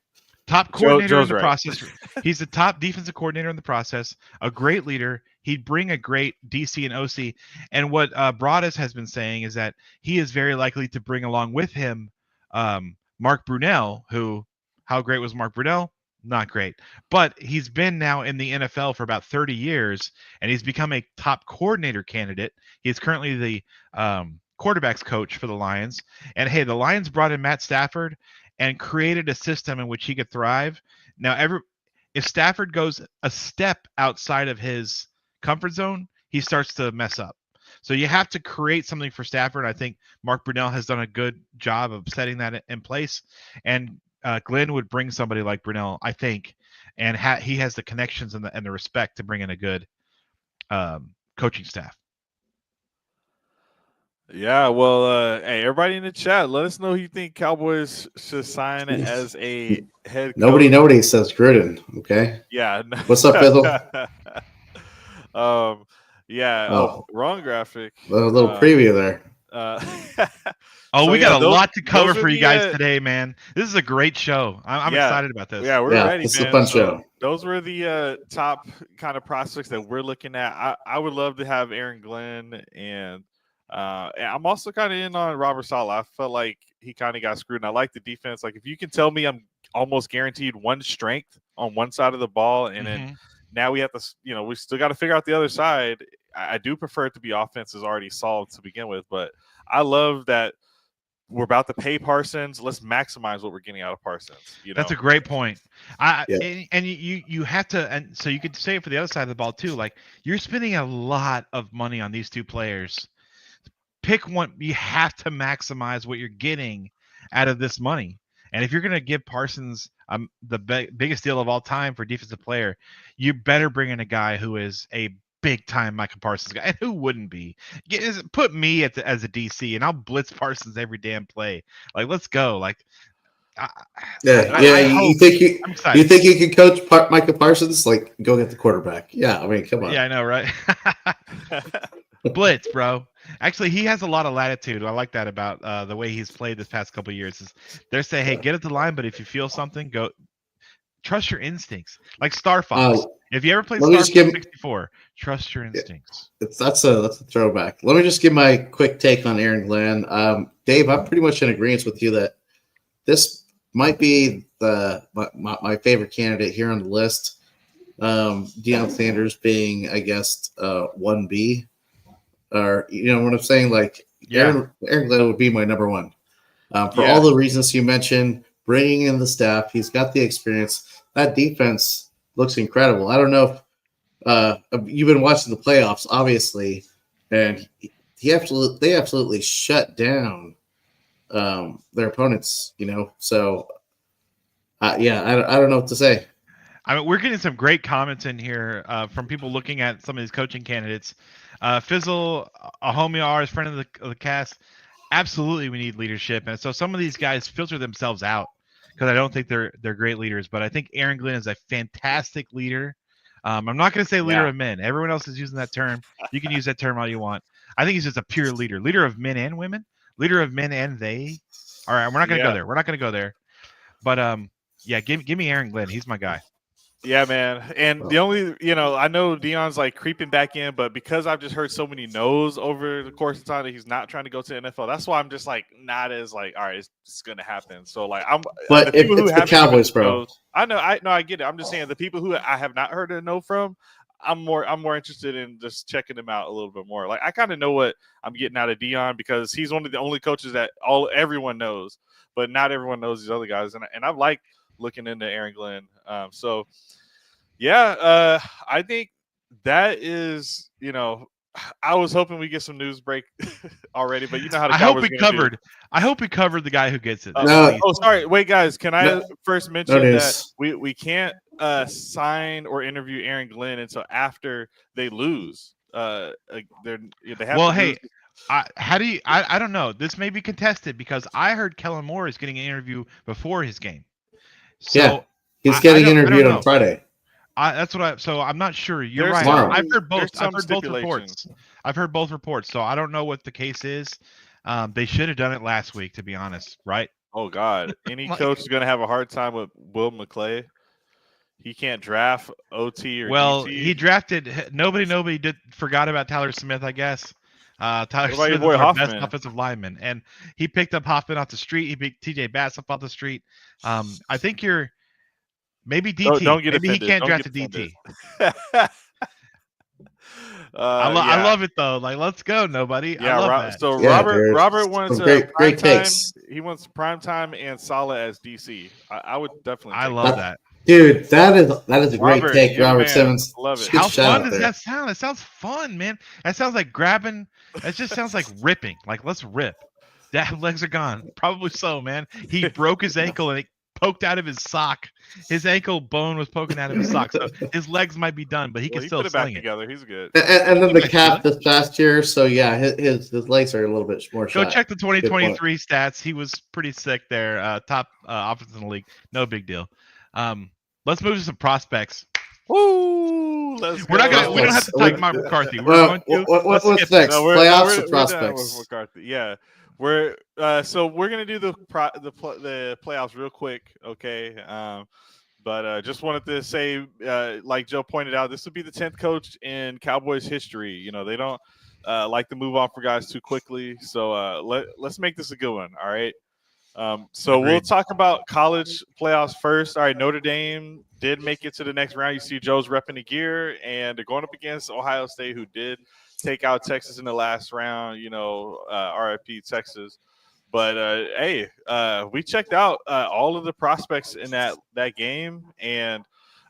top coordinator in the process. He's the top defensive coordinator in the process, a great leader. He'd bring a great DC and OC. And what Broadus has been saying is that he is very likely to bring along with him Mark Brunell, who, how great was Mark Brunell? Not great. But he's been now in the NFL for about 30 years, and he's become a top coordinator candidate. He is currently the quarterbacks coach for the Lions. And, hey, the Lions brought in Matt Stafford and created a system in which he could thrive. Now, if Stafford goes a step outside of his comfort zone, he starts to mess up. So you have to create something for Stafford. I think Mark Brunell has done a good job of setting that in place. And Glenn would bring somebody like Brunell, I think, and he has the connections and the respect to bring in a good coaching staff. Yeah, well, hey, everybody in the chat, let us know who you think Cowboys should sign as a head coach. Nobody says Gruden, okay? Yeah. What's up, Fizzle? Wrong graphic. A little preview there. We got a lot to cover for you guys today, man. This is a great show. I'm excited about this. Yeah, we're ready, This man. is a fun show. Those were the top kind of prospects that we're looking at. I would love to have Aaron Glenn, and I'm also kind of in on Robert Saleh. I felt like he kind of got screwed, and I like the defense. Like, if you can tell me I'm almost guaranteed one strength on one side of the ball, and then now we have to, we still got to figure out the other side. I do prefer it to be offense is already solved to begin with, but I love that we're about to pay Parsons. Let's maximize what we're getting out of Parsons. That's a great point. And you have to, and so you could say it for the other side of the ball too. Like, you're spending a lot of money on these 2 players. Pick one. You have to maximize what you're getting out of this money. And if you're going to give Parsons the biggest deal of all time for defensive player, you better bring in a guy who is a big-time Micah Parsons guy. And who wouldn't be? Put me as a DC, and I'll blitz Parsons every damn play. Like, let's go. Like, you think you can coach Micah Parsons? Like, go get the quarterback. Yeah, I mean, come on. Yeah, I know, right? Blitz, bro. Actually, he has a lot of latitude. I like that about the way he's played this past couple of years. They're saying, hey, get at the line, but if you feel something, go. Trust your instincts. Like Star Fox. If you ever played Star Fox 64, trust your instincts. That's a throwback. Let me just give my quick take on Aaron Glenn. Dave, I'm pretty much in agreement with you that this might be my favorite candidate here on the list. Deion Sanders being, I guess, 1B. Or, you know what I'm saying? Like, Aaron Glenn would be my number 1. For all the reasons you mentioned, bringing in the staff, he's got the experience. That defense looks incredible. I don't know if you've been watching the playoffs, obviously, and they absolutely shut down their opponents. So I don't know what to say. I mean, we're getting some great comments in here from people looking at some of these coaching candidates. Fizzle, a homie, ours, friend of the cast. Absolutely, we need leadership, and so some of these guys filter themselves out because I don't think they're great leaders. But I think Aaron Glenn is a fantastic leader. I'm not going to say leader of men. Everyone else is using that term. You can use that term all you want. I think he's just a pure leader of men and women, leader of men and they. All right, we're not going to go there. We're not going to go there. But yeah, give me Aaron Glenn. He's my guy. Yeah, man. And the only, I know Deion's like creeping back in, but because I've just heard so many no's over the course of time that he's not trying to go to the NFL, that's why I'm just like not as like, all right, it's going to happen. So like, but if it's the Cowboys, bro. Knows, I get it. I'm just saying the people who I have not heard a no from, I'm more interested in just checking them out a little bit more. Like I kind of know what I'm getting out of Deion because he's one of the only coaches that everyone knows, but not everyone knows these other guys. And I've liked looking into Aaron Glenn. So yeah, I think that is, I was hoping we get some news break already, but you know how the I hope we covered the guy who gets it. No. Oh, sorry. Wait, guys, can I first mention that we can't sign or interview Aaron Glenn until after they lose. They have. Well, hey, how do you? I don't know. This may be contested because I heard Kellen Moore is getting an interview before his game. So yeah, he's getting interviewed on Friday. So I'm not sure. You're right. Tomorrow. I've heard both. I've heard both reports. So I don't know what the case is. They should have done it last week, to be honest. Right? Oh God, any coach is going to have a hard time with Will McClay. He can't draft OT or DT. He drafted. Nobody forgot about Tyler Smith, I guess. Tyler Smith is our best offensive lineman, and he picked up Hoffman off the street. He picked TJ Bass up off the street. I think you're maybe DT. Don't get maybe offended. He can't don't draft a DT. I love it though. Like, let's go, nobody. Yeah, I love that. So yeah, Robert wants great takes. He wants primetime and Saleh as DC. I would definitely. I love that. Dude, that is a great take, Robert Simmons. Love it. How fun does that sound? It sounds fun, man. That sounds like grabbing. It just sounds like ripping. Like, let's rip. That legs are gone. Probably so, man. He broke his ankle and it poked out of his sock. His ankle bone was poking out of his sock. So his legs might be done, but he can still put it back sling together. He's good. And then the cap this past year. So yeah, his legs are a little bit more shot. Go check the 2023 stats. He was pretty sick there. Top offense in the league. No big deal. Let's move to some prospects. Woo! Let's We don't have to talk Mike McCarthy. What's next? Playoffs or prospects? McCarthy. Yeah, we're gonna do the playoffs real quick, okay? But just wanted to say, like Joe pointed out, this would be the 10th coach in Cowboys history. They don't like to move on for guys too quickly, so let's make this a good one. All right. So we'll talk about college playoffs first. All right, Notre Dame did make it to the next round. You see Joe's repping the gear, and they're going up against Ohio State, who did take out Texas in the last round. RIP Texas. But hey, we checked out all of the prospects in that game, and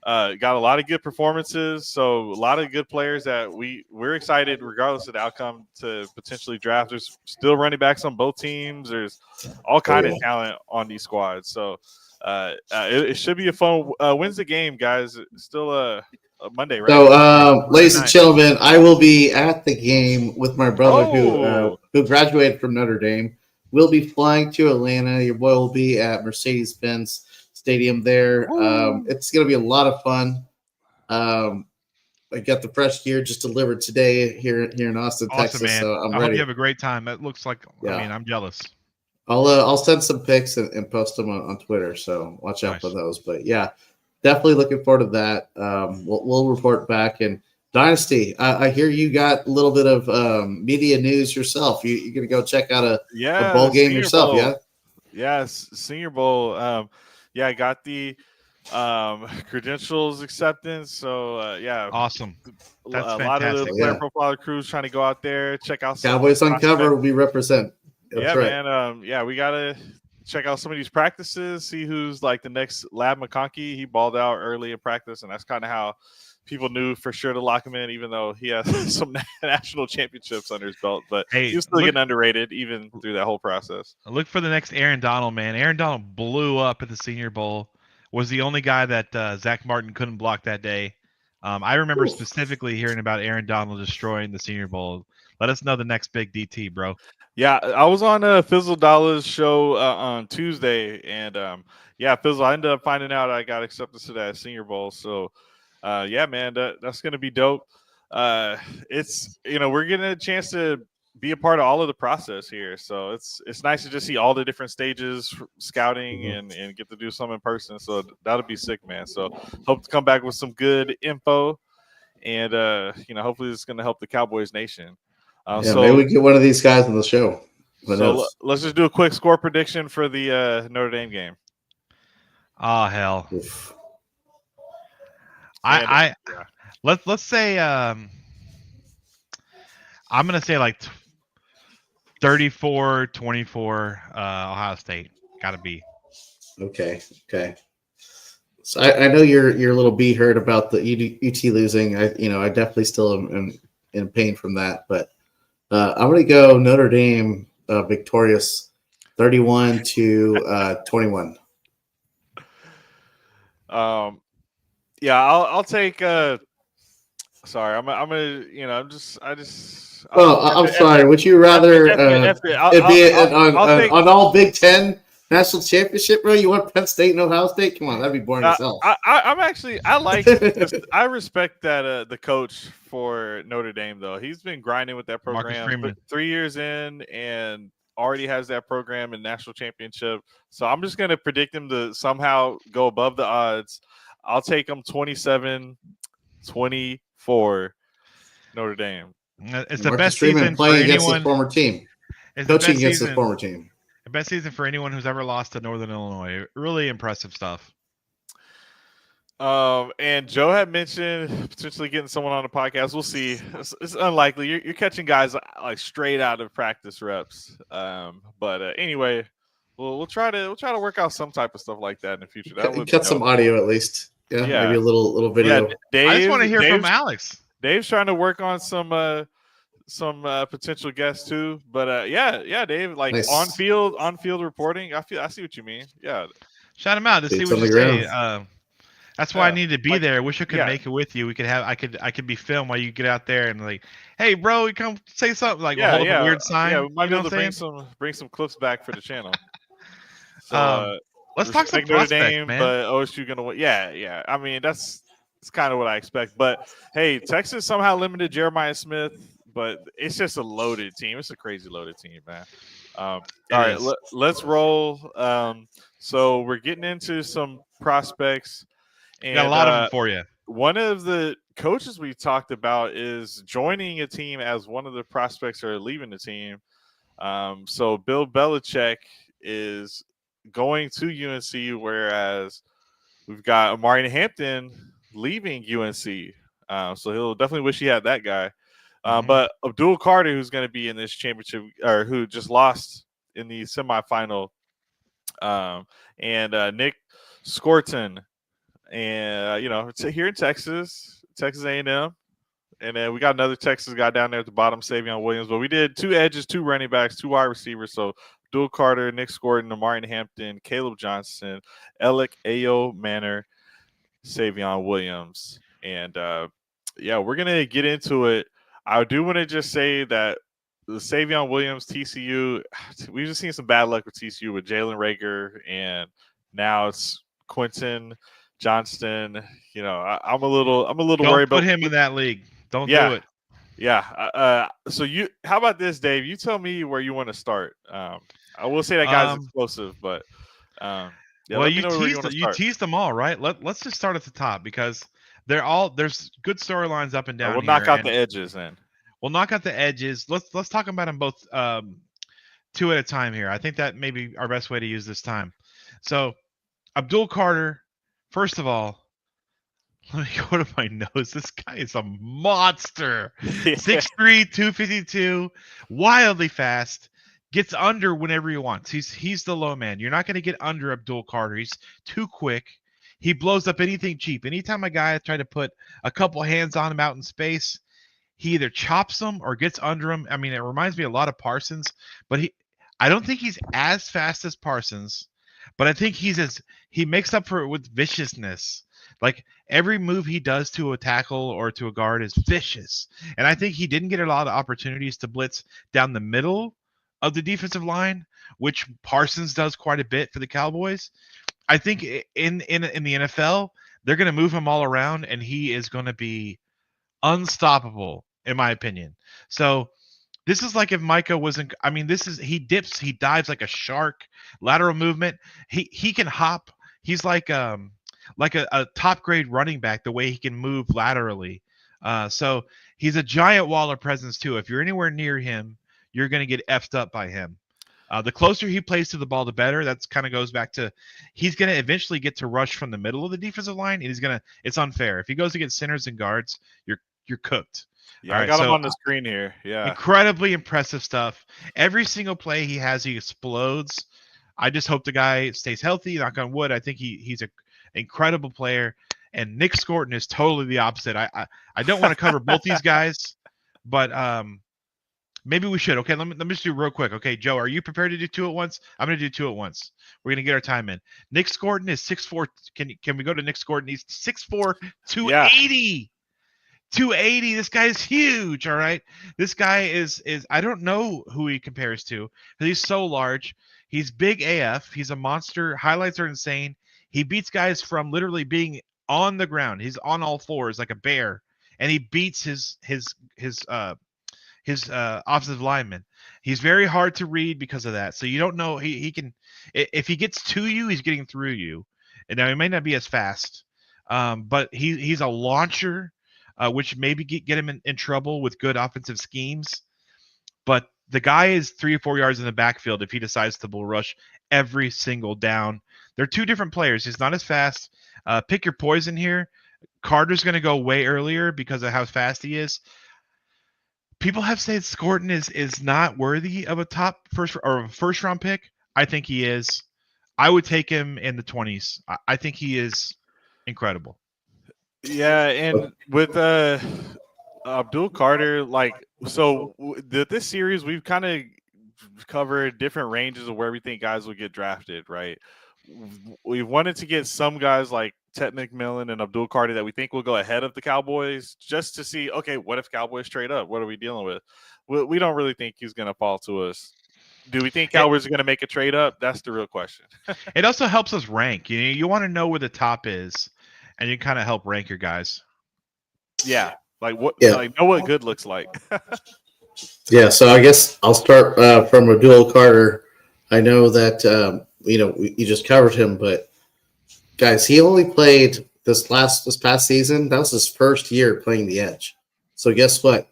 got a lot of good performances. So a lot of good players that we're excited, regardless of the outcome, to potentially draft. There's still running backs on both teams. There's all kind of talent on these squads. So it should be a fun. When's the game, guys? It's still a Monday, right? So, ladies and gentlemen, I will be at the game with my brother who graduated from Notre Dame. We'll be flying to Atlanta. Your boy will be at Mercedes-Benz Stadium there. It's going to be a lot of fun. I got the fresh gear just delivered today here in Austin, Texas. Man. So I'm ready. Hope you have a great time. That looks like. Yeah. I mean, I'm jealous. I'll send some pics and post them on Twitter. So watch out for those. But yeah, definitely looking forward to that. We'll report back. And Dynasty, I hear you got a little bit of media news yourself. You're going to go check out a bowl game yourself, Bowl. Yeah? Yes, Senior Bowl. I got the credentials acceptance. So, yeah. Awesome. That's a fantastic. lot of the player profile crews trying to go out there, check out some Cowboys UNcovered will be represent. That's right. Man. We got to check out some of these practices, see who's like the next Lab McConkey. He balled out early in practice, and that's kind of how people knew for sure to lock him in, even though he has some national championships under his belt. But he was still getting underrated even through that whole process. Look for the next Aaron Donald, man. Aaron Donald blew up at the Senior Bowl. Was the only guy that Zach Martin couldn't block that day. I remember specifically hearing about Aaron Donald destroying the Senior Bowl. Let us know the next big DT, bro. Yeah, I was on Fizzle Dollars show on Tuesday, and yeah, Fizzle, I ended up finding out I got accepted to that Senior Bowl. So, yeah, man, that's gonna be dope. It's we're getting a chance to be a part of all of the process here, so it's nice to just see all the different stages, scouting, and get to do some in person. So that'll be sick, man. So hope to come back with some good info, and hopefully it's gonna help the Cowboys Nation. Maybe we get one of these guys on the show. So let's just do a quick score prediction for the Notre Dame game. Oh hell! Oof. Let's say I'm gonna say like 34-24 Ohio State. Gotta be. Okay. So I know you're a little hurt about the UT losing. I definitely still am in pain from that, but I'm going to go Notre Dame victorious, 31-21. Yeah, I'll take. Sorry, I'm gonna. I'm sorry. Would you rather it be on all Big Ten national championship, bro? You want Penn State and Ohio State? Come on, that'd be boring as hell. I respect that the coach for Notre Dame, though. He's been grinding with that program 3 years in and already has that program in national championship. So I'm just gonna predict him to somehow go above the odds. I'll take him 27-24 Notre Dame. It's the best season playing for against anyone. His former team. Coaching against his former team. The best season for anyone who's ever lost to Northern Illinois. Really impressive stuff. And Joe had mentioned potentially getting someone on the podcast. We'll see. It's unlikely. You're catching guys like straight out of practice reps. But anyway, we'll try to work out some type of stuff like that in the future. That would cut some audio at least. Yeah, maybe a little video. Yeah, Dave, I just want to hear from Alex. Dave's trying to work on some potential guests too. But yeah, Dave, like nice. on field reporting. I see what you mean. Yeah, shout him out to see what you say. That's why I need to be there. I wish I could make it with you. I could be filmed while you get out there and like, hey bro, you come say something like hold up a weird sign. Yeah, we might be able to bring some clips back for the channel. So let's talk some prospects, Dame, man. But OSU gonna win. Yeah. I mean that's kind of what I expect. But hey, Texas somehow limited Jeremiah Smith, but it's just a loaded team. It's a crazy loaded team, man. All right, let's roll. So we're getting into some prospects. And, got a lot of them for you. One of the coaches we talked about is joining a team as one of the prospects are leaving the team. So Bill Belichick is going to UNC, whereas we've got Amari Hampton leaving UNC. So he'll definitely wish he had that guy. But Abdul Carter, who's going to be in this championship, or who just lost in the semifinal, and Nick Scorton. And it's here in Texas A&M, and then we got another Texas guy down there at the bottom, Savion Williams. But we did 2 edges, 2 running backs, 2 wide receivers. So Dual Carter, Nick Scorton, Amari Hampton, Caleb Johnson, Alec Ayo Manor, Savion Williams, and we're gonna get into it. I do want to just say that the Savion Williams TCU, we've just seen some bad luck with TCU with Jalen Reagor, and now it's Quentin Johnston. I'm a little worried about. Put him in that league. Don't do it. Yeah. So how about this, Dave? You tell me where you want to start. I will say that guy's explosive, but you teased them all, right? Let's just start at the top because there's good storylines up and down. We'll knock out the edges then. We'll knock out the edges. Let's talk about them both 2 at a time here. I think that may be our best way to use this time. So Abdul Carter. First of all, let me go to my nose. This guy is a monster. 6'3", 252, wildly fast. Gets under whenever he wants. He's the low man. You're not going to get under Abdul Carter. He's too quick. He blows up anything cheap. Anytime a guy tried to put a couple hands on him out in space, he either chops them or gets under him. I mean, it reminds me a lot of Parsons, but I don't think he's as fast as Parsons. But I think he makes up for it with viciousness. Like every move he does to a tackle or to a guard is vicious. And I think he didn't get a lot of opportunities to blitz down the middle of the defensive line, which Parsons does quite a bit for the Cowboys. I think in the NFL, they're going to move him all around, and he is going to be unstoppable, in my opinion. So this is like if Micah wasn't. I mean, he dips, he dives like a shark. Lateral movement. He can hop. He's like a top grade running back. The way he can move laterally. So he's a giant wall of presence too. If you're anywhere near him, you're going to get effed up by him. The closer he plays to the ball, the better. That's kind of goes back to he's going to eventually get to rush from the middle of the defensive line, and it's unfair. If he goes against centers and guards, you're cooked. Yeah, I got him on the screen here. Yeah, incredibly impressive stuff. Every single play he has, he explodes. I just hope the guy stays healthy. Knock on wood. I think he's an incredible player. And Nick Scorton is totally the opposite. I don't want to cover both these guys, but maybe we should. Okay, let me just do real quick. Okay, Joe, are you prepared to do two at once? I'm going to do two at once. We're going to get our time in. Nick Scorton is 6'4". Can we go to Nick Scorton? He's 6'4", 280. Yeah. 280. This guy is huge. All right. This guy is I don't know who he compares to because he's so large. He's big AF. He's a monster. Highlights are insane. He beats guys from literally being on the ground. He's on all fours like a bear, and he beats his offensive lineman. He's very hard to read because of that. So you don't know he can if he gets to you, he's getting through you. And now he may not be as fast, but he's a launcher. Which maybe get him in trouble with good offensive schemes. But the guy is 3 or 4 yards in the backfield if he decides to bull rush every single down. They're two different players. He's not as fast. Pick your poison here. Carter's going to go way earlier because of how fast he is. People have said Scorton is not worthy of a first round pick. I think he is. I would take him in the 20s. I think he is incredible. Yeah, and with Abdul Carter, this series we've kind of covered different ranges of where we think guys will get drafted, right? We wanted to get some guys like Ted McMillan and Abdul Carter that we think will go ahead of the Cowboys just to see, okay, what if Cowboys trade up? What are we dealing with? We don't really think he's going to fall to us. Do we think Cowboys are going to make a trade up? That's the real question. It also helps us rank. You want to know where the top is. And you kind of help rank your guys. Yeah. Like know what good looks like. Yeah. So I guess I'll start from Abdul Carter. I know that, you just covered him, but guys, he only played this past season. That was his first year playing the edge. So guess what?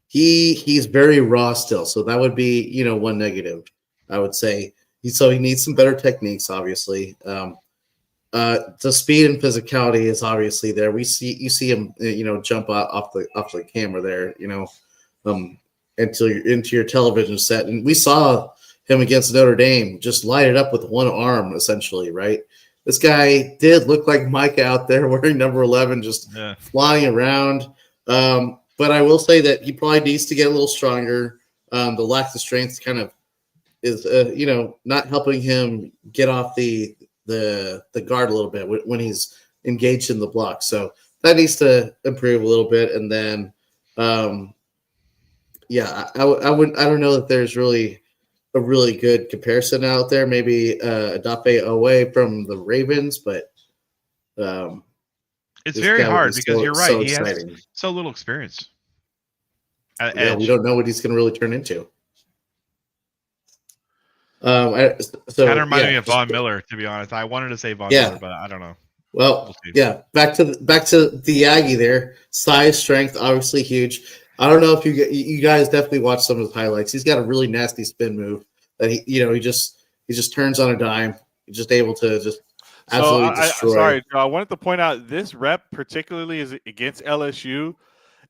He's very raw still. So that would be, one negative, I would say. So he needs some better techniques, obviously. The speed and physicality is obviously there. You see him, jump off the camera there, into your television set, and we saw him against Notre Dame just light it up with one arm, essentially, right? This guy did look like Micah out there wearing number 11, just flying around. But I will say that he probably needs to get a little stronger. The lack of strength kind of is, not helping him get off the guard a little bit when he's engaged in the block. So that needs to improve a little bit. And then, I don't know that there's really a really good comparison out there. Maybe Adafe Owe from the Ravens, but it's very hard because you're right. He has so little experience. We don't know what he's going to really turn into. Kind of reminded me of Von Miller, to be honest. I wanted to say Von Miller, but I don't know. Well, back to the Aggie there. Size, strength, obviously huge. I don't know if you guys definitely watched some of his highlights. He's got a really nasty spin move that he just turns on a dime. He's just able to just absolutely destroy. Sorry, Joe, I wanted to point out this rep particularly is against LSU.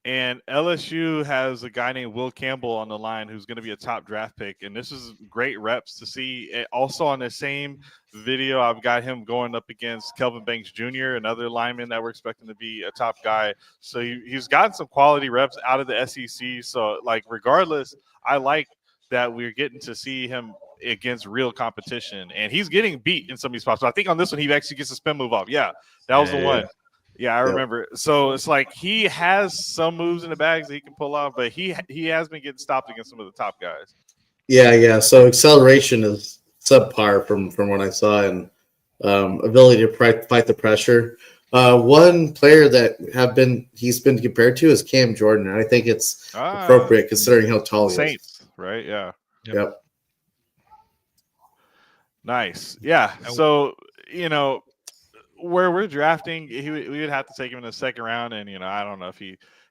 And LSU has a guy named Will Campbell on the line who's going to be a top draft pick. And this is great reps to see. Also on the same video, I've got him going up against Kelvin Banks Jr., another lineman that we're expecting to be a top guy. So he's gotten some quality reps out of the SEC. So, regardless, I like that we're getting to see him against real competition. And he's getting beat in some of these spots. So I think on this one, he actually gets a spin move off. Yeah, that was the one. Yeah, I remember. So it's like he has some moves in the bags that he can pull off, but he has been getting stopped against some of the top guys. Yeah. So acceleration is subpar from what I saw, and ability to fight the pressure. One player that he's been compared to is Cam Jordan, and I think it's appropriate considering how tall he is. Saints, right? Yeah. Yep. Nice. Yeah. So, where we're drafting, we would have to take him in the second round, and I don't know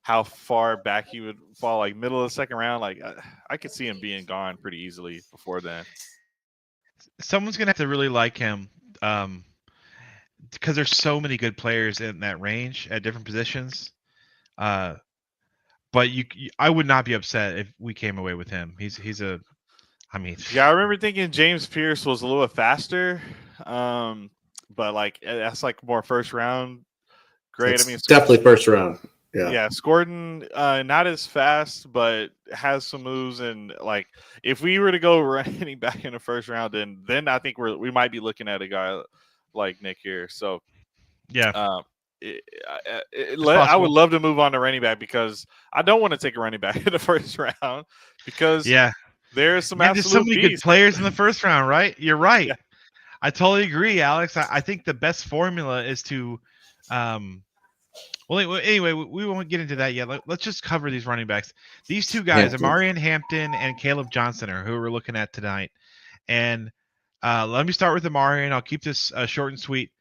how far back he would fall, like middle of the second round. Like I could see him being gone pretty easily before then. Someone's gonna have to really like him, because there's so many good players in that range at different positions. But I would not be upset if we came away with him. He's a, I mean. Yeah, I remember thinking James Pierce was a little bit faster, but like that's like more first round. Great. It's definitely first round. Yeah, Gordon, not as fast, but has some moves. And like, if we were to go running back in the first round, then I think we might be looking at a guy like Nick here. So, yeah, I would love to move on to running back because I don't want to take a running back in the first round because there's some there's so many good players in the first round, right? You're right. Yeah. I totally agree, Alex. I think the best formula is to. Well, anyway, we won't get into that yet. Let's just cover these running backs. These two guys, Amarian Hampton and Caleb Johnson, are who we're looking at tonight. And let me start with Amarian. I'll keep this short and sweet.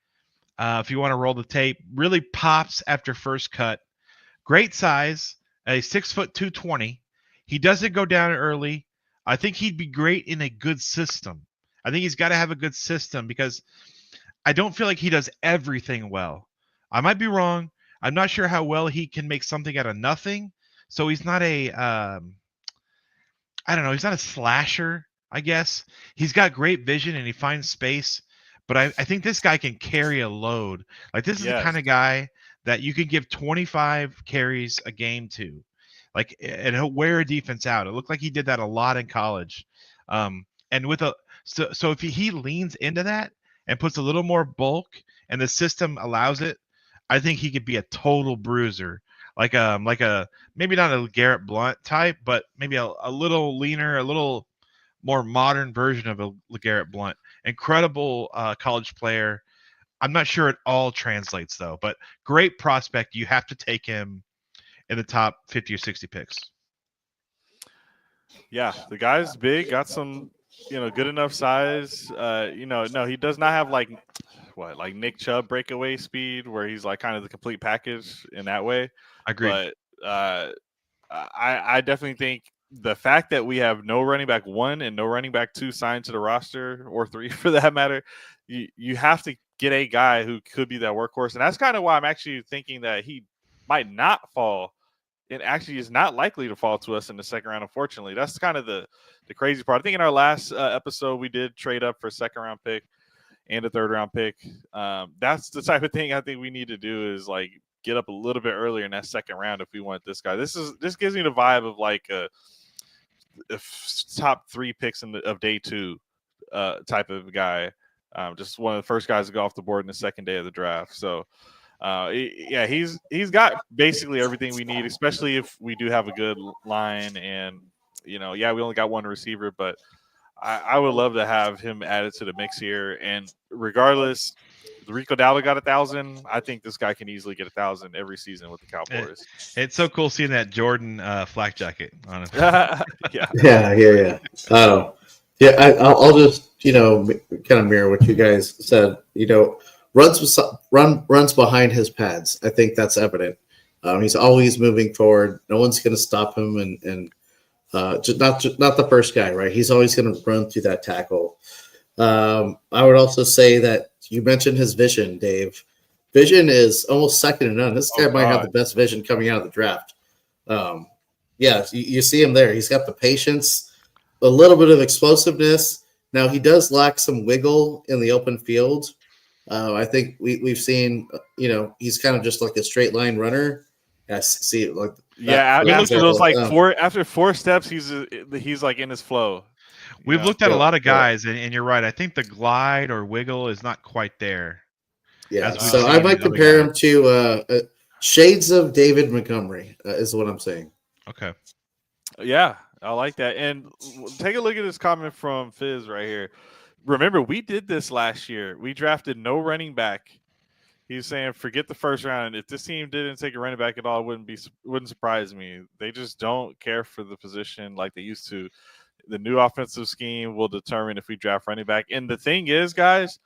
If you want to roll the tape, really pops after first cut. Great size, a 6', 220. He doesn't go down early. I think he'd be great in a good system. I think he's got to have a good system because I don't feel like he does everything well. I might be wrong. I'm not sure how well he can make something out of nothing. So he's not a, I don't know. He's not a slasher, I guess. He's got great vision and he finds space. But I think this guy can carry a load. Like this is the kind of guy that you could give 25 carries a game to. Like, and he'll wear a defense out. It looked like he did that a lot in college. And with so if he leans into that and puts a little more bulk and the system allows it, I think he could be a total bruiser, like a maybe not a Garrett Blount type, but maybe a little leaner, a little more modern version of a LeGarrette Blount. Incredible college player. I'm not sure it all translates though, but great prospect. You have to take him in the top 50 or 60 picks. Yeah, the guy's big, got some, good enough size. No, he does not have like Nick Chubb breakaway speed where he's like kind of the complete package in that way. I agree. But I definitely think the fact that we have no running back 1 and no running back 2 signed to the roster, or 3 for that matter, you have to get a guy who could be that workhorse. And that's kind of why I'm actually thinking that he might not fall. It actually is not likely to fall to us in the second round, unfortunately. That's kind of the crazy part. I think in our last episode, we did trade up for a second round pick and a third round pick. That's the type of thing I think we need to do is like get up a little bit earlier in that second round if we want this guy. This gives me the vibe of like a top 3 picks of day 2 type of guy. Just one of the first guys to go off the board in the second day of the draft. So he's got basically everything we need, especially if we do have a good line. And we only got one receiver, but I would love to have him added to the mix here. And regardless, Rico Dowdle got 1,000. I think this guy can easily get 1,000 every season with the Cowboys. It's so cool seeing that Jordan flak jacket on him. Yeah. I'll just kind of mirror what you guys said. Runs behind his pads. I think that's evident. He's always moving forward. No one's going to stop him, and just not the first guy, right? He's always going to run through that tackle. I would also say that you mentioned his vision, Dave. Vision is almost second to none. This guy might have the best vision coming out of the draft. You see him there. He's got the patience, a little bit of explosiveness. Now he does lack some wiggle in the open field. I think we've seen, he's kind of just like a straight line runner. I see it like after those after 4 steps, he's like in his flow. We've looked at a lot of guys, and you're right. I think the glide or wiggle is not quite there. Yeah, so I might compare him to shades of David Montgomery is what I'm saying. Okay. Yeah, I like that. And take a look at this comment from Fizz right here. Remember, we did this last year. We drafted no running back. He's saying, forget the first round. If this team didn't take a running back at all, it wouldn't surprise me. They just don't care for the position like they used to. The new offensive scheme will determine if we draft running back. And the thing is, guys,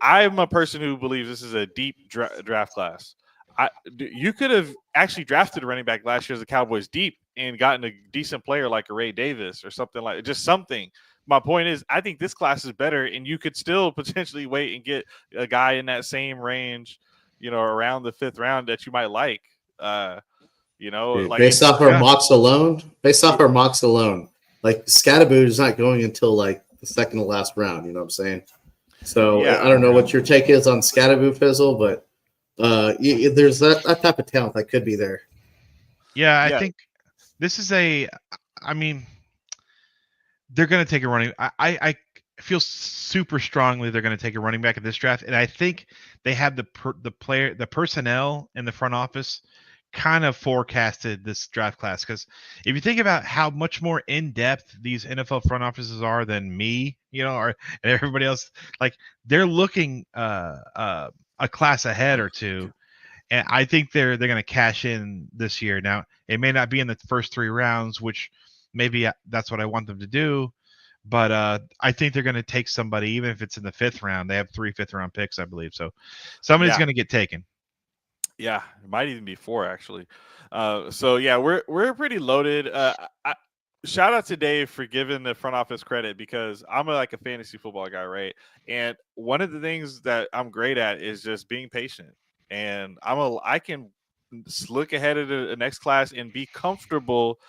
I'm a person who believes this is a deep draft class. You could have actually drafted a running back last year as the Cowboys deep and gotten a decent player like a Ray Davis or something like just something. My point is, I think this class is better, and you could still potentially wait and get a guy in that same range, around the 5th round that you might like. Based off our mocks alone, like Scatterboot is not going until like the second to last round. You know what I'm saying? So I don't know what your take is on Scatterboot Fizzle, but there's that type of talent that could be there. Yeah, I think this is I mean, they're going to take a running. I feel super strongly they're going to take a running back at this draft, and I think they have the personnel in the front office kind of forecasted this draft class, because if you think about how much more in depth these NFL front offices are than me, and everybody else, like they're looking a class ahead or two. And I think they're going to cash in this year. Now, it may not be in the first 3 rounds, which maybe that's what I want them to do. But I think they're going to take somebody, even if it's in the 5th round. They have 3 5th-round picks, I believe. So somebody's going to get taken. Yeah, it might even be 4, actually. We're pretty loaded. Shout out to Dave for giving the front office credit, because I'm a fantasy football guy, right? And one of the things that I'm great at is just being patient. And I can look ahead at the next class and be comfortable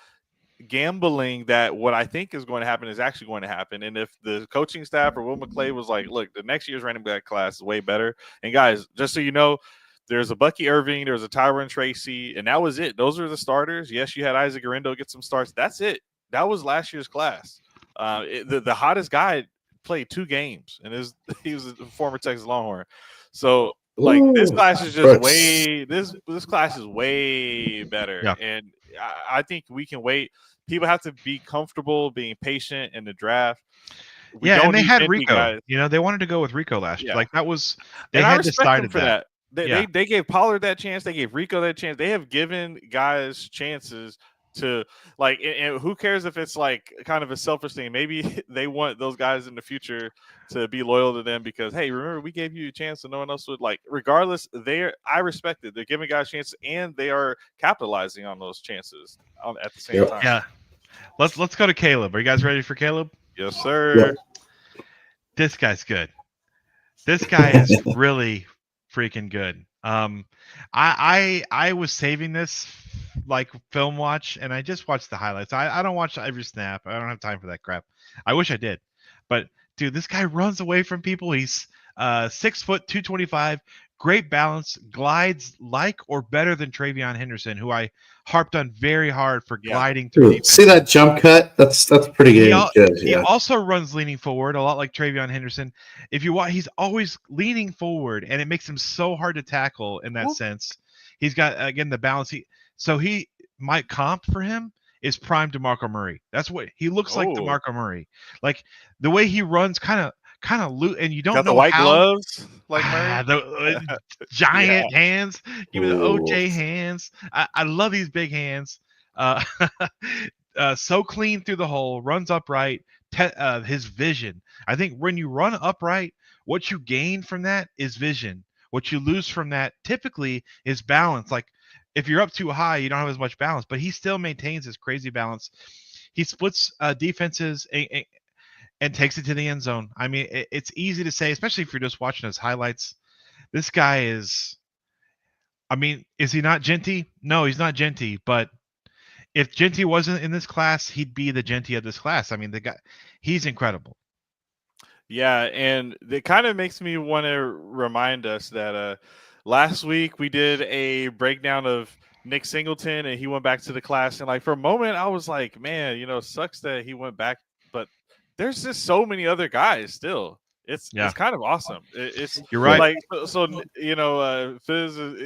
gambling that what I think is going to happen is actually going to happen. And if the coaching staff or Will McClay was like, look, the next year's running back class is way better. And guys, just so you know, there's a Bucky Irving, there's a Tyron Tracy, and that was it. Those are the starters. Yes, you had Isaac Garendo get some starts. That's it. That was last year's class. The hottest guy played 2 games, and he was a former Texas Longhorn. So this class is just this class is way better. Yeah. And I think we can wait. People have to be comfortable being patient in the draft. And they had Rico. Guys. They wanted to go with Rico last year. Like that was they had decided for that. They gave Pollard that chance. They gave Rico that chance. They have given guys chances to and who cares if it's kind of a selfish thing. Maybe they want those guys in the future to be loyal to them because, hey, remember we gave you a chance and no one else would. Regardless, I respect it. They're giving guys chances and they are capitalizing on those chances at the same time. Yeah. Let's go to Caleb. Are you guys ready for Caleb? Yes, sir. Yeah. This guy's good. This guy is really freaking good. I was saving this film watch, and I just watched the highlights. I don't watch every snap. I don't have time for that crap. I wish I did. But dude, this guy runs away from people. He's 6 foot 225, great balance, glides like or better than Travion Henderson, who I harped on very hard for gliding through. Dude, see that jump cut? That's pretty good. He also runs leaning forward, a lot like Travion Henderson. If you watch, he's always leaning forward, and it makes him so hard to tackle in that sense. He's got, again, the balance. My comp for him is prime DeMarco Murray. That's what he looks like. DeMarco Murray, like the way he runs, kind of loose, and you don't know the white gloves, like Murray. The giant hands. Give me the OJ hands. I love these big hands. So clean through the hole, runs upright. His vision. I think when you run upright, what you gain from that is vision. What you lose from that typically is balance. Like if you're up too high, you don't have as much balance, but he still maintains his crazy balance. He splits defenses and takes it to the end zone. I mean, it's easy to say, especially if you're just watching his highlights. This guy is, is he not Genty? No, he's not Genty. But if Genty wasn't in this class, he'd be the Genty of this class. The guy, he's incredible. Yeah, and it kind of makes me want to remind us that last week we did a breakdown of Nick Singleton, and he went back to the class. And for a moment, I was like, man, sucks that he went back. But there's just so many other guys still. It's kind of awesome. You're right. Fizz,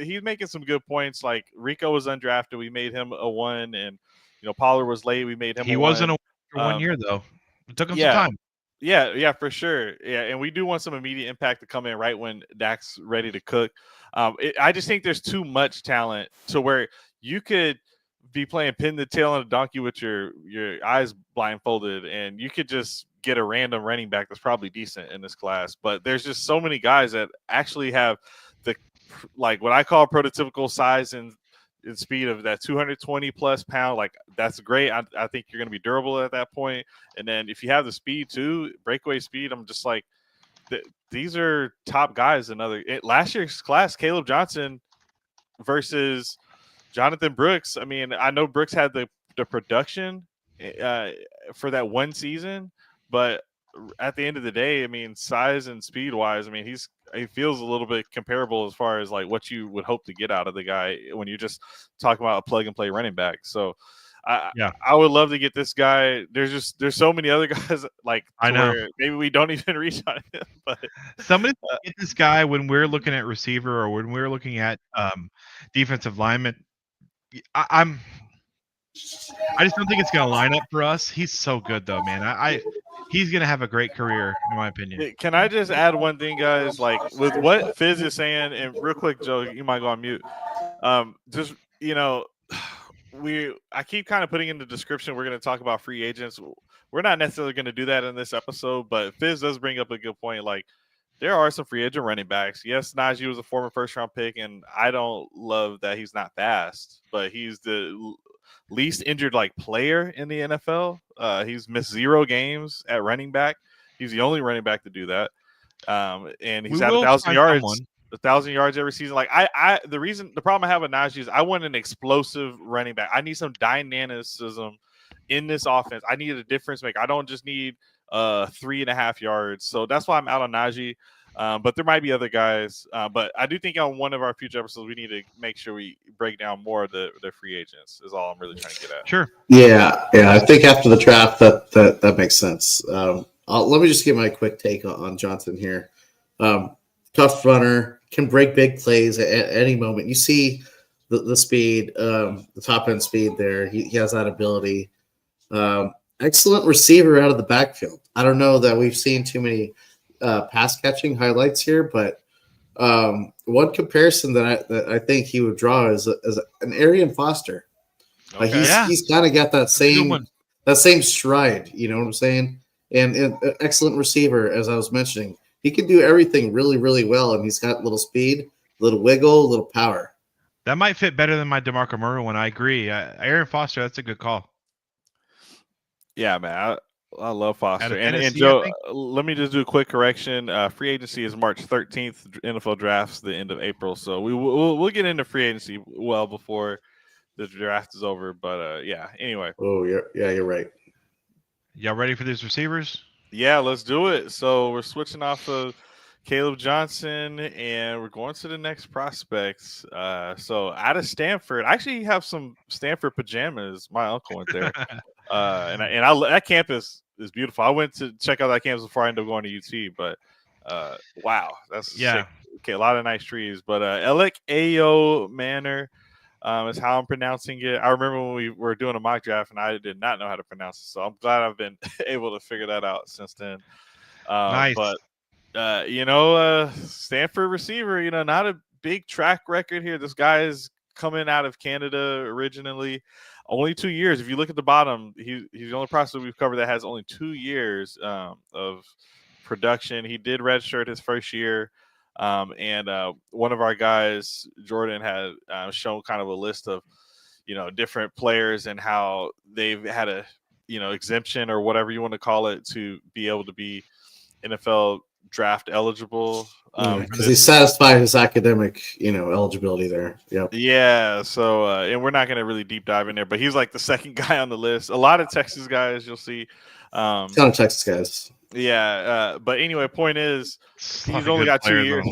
he's making some good points. Like Rico was undrafted. We made him a 1, and Pollard was late. We made him. He wasn't a for 1 year though. It took him some time. Yeah, for sure. Yeah, and we do want some immediate impact to come in right when Dak's ready to cook. I just think there's too much talent to where you could be playing pin the tail on a donkey with your eyes blindfolded, and you could just get a random running back that's probably decent in this class. But there's just so many guys that actually have the what I call prototypical size and speed of that 220 plus pound. Like, that's great. I think you're going to be durable at that point. And then if you have the speed too, breakaway speed, I'm just like, these are top guys. Last year's class, Caleb Johnson versus Jonathan Brooks. I mean, I know Brooks had the production for that one season, but at the end of the day, I mean, size and speed wise, I mean, he feels a little bit comparable as far as like what you would hope to get out of the guy when you're just talking about a plug and play running back. So I would love to get this guy. There's so many other guys I know maybe we don't even reach on him, but somebody get this guy when we're looking at receiver or when we're looking at defensive lineman. I just don't think it's going to line up for us. He's so good though, man. He's going to have a great career, in my opinion. Can I just add one thing, guys? Like, with what Fizz is saying, and real quick, Joe, you might go on mute. Just, I keep kind of putting in the description we're going to talk about free agents. We're not necessarily going to do that in this episode, but Fizz does bring up a good point. Like, there are some free agent running backs. Yes, Najee was a former first-round pick, and I don't love that he's not fast, but he's the least injured player in the NFL. He's missed 0 games at running back. He's the only running back to do that. And he's had 1,000 yards. 1,000 yards every season. The problem I have with Najee is I want an explosive running back. I need some dynamicism in this offense. I need a difference maker. I don't just need 3.5 yards. So that's why I'm out on Najee. But there might be other guys. But I do think on one of our future episodes, we need to make sure we break down more of the free agents is all I'm really trying to get at. Sure. Yeah. I think after the draft, that makes sense. Let me just give my quick take on Johnson here. Tough runner, can break big plays at any moment. You see the speed, the top end speed there. He has that ability. Excellent receiver out of the backfield. I don't know that we've seen too many pass catching highlights here, but one comparison that I think he would draw is an Arian Foster. Okay. He's kind of got that same stride. You know what I'm saying? And an excellent receiver, as I was mentioning. He can do everything really, really well, and he's got little speed, little wiggle, little power. That might fit better than my DeMarco Murray one. I agree. Aaron Foster, that's a good call. Yeah, man. I love Foster. And Joe, let me just do a quick correction. Free agency is March 13th. NFL drafts the end of April. So we'll get into free agency well before the draft is over. But anyway. Oh, you're right. Y'all ready for these receivers? Yeah, let's do it. So we're switching off of Caleb Johnson, and we're going to the next prospects. So out of Stanford, I actually have some Stanford pajamas. My uncle went there, and that campus is beautiful. I went to check out that campus before I ended up going to UT. But wow, that's sick. Okay, a lot of nice trees. But Alec Ayo Manor. Is how I'm pronouncing it. I remember when we were doing a mock draft and I did not know how to pronounce it. So I'm glad I've been able to figure that out since then. Nice. But, Stanford receiver, not a big track record here. This guy is coming out of Canada originally. Only 2 years. If you look at the bottom, he's the only prospect we've covered that has only 2 years of production. He did redshirt his first year. And one of our guys, Jordan, had shown kind of a list of, different players and how they've had a, exemption or whatever you want to call it to be able to be NFL draft eligible. Because he satisfied his academic, eligibility there. Yep. Yeah. So, and we're not going to really deep dive in there, but he's like the second guy on the list. A lot of Texas guys you'll see. Ton of Texas guys. Yeah, but anyway, point is, he's only got 2 years.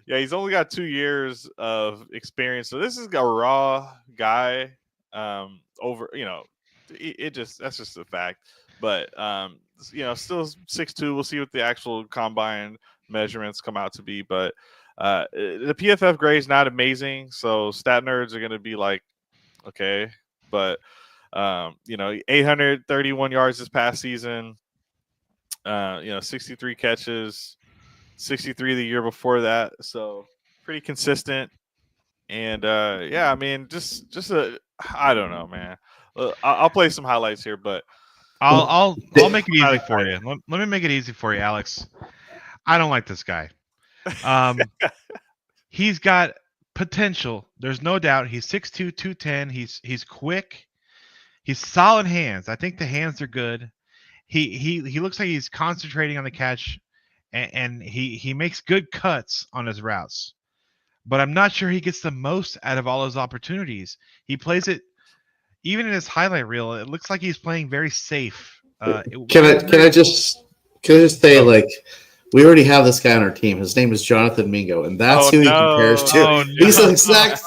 He's only got 2 years of experience. So this is a raw guy. That's just a fact. But still 6'2". We'll see what the actual combine measurements come out to be. But the PFF grade is not amazing, so stat nerds are going to be like, Okay, but 831 yards this past season. 63 catches, 63 the year before that. So pretty consistent. And I mean, I don't know, man. I'll play some highlights here, but I'll make it easy for you. Let me make it easy for you, Alex. I don't like this guy. He's got potential. There's no doubt. He's 6'2", 210. He's quick. He's solid hands. I think the hands are good. He looks like he's concentrating on the catch, and he makes good cuts on his routes. But I'm not sure he gets the most out of all his opportunities. He plays it, even in his highlight reel, it looks like he's playing very safe. Can I just say, like, we already have this guy on our team. His name is Jonathan Mingo, and that's who he compares to. Oh, He's the exact.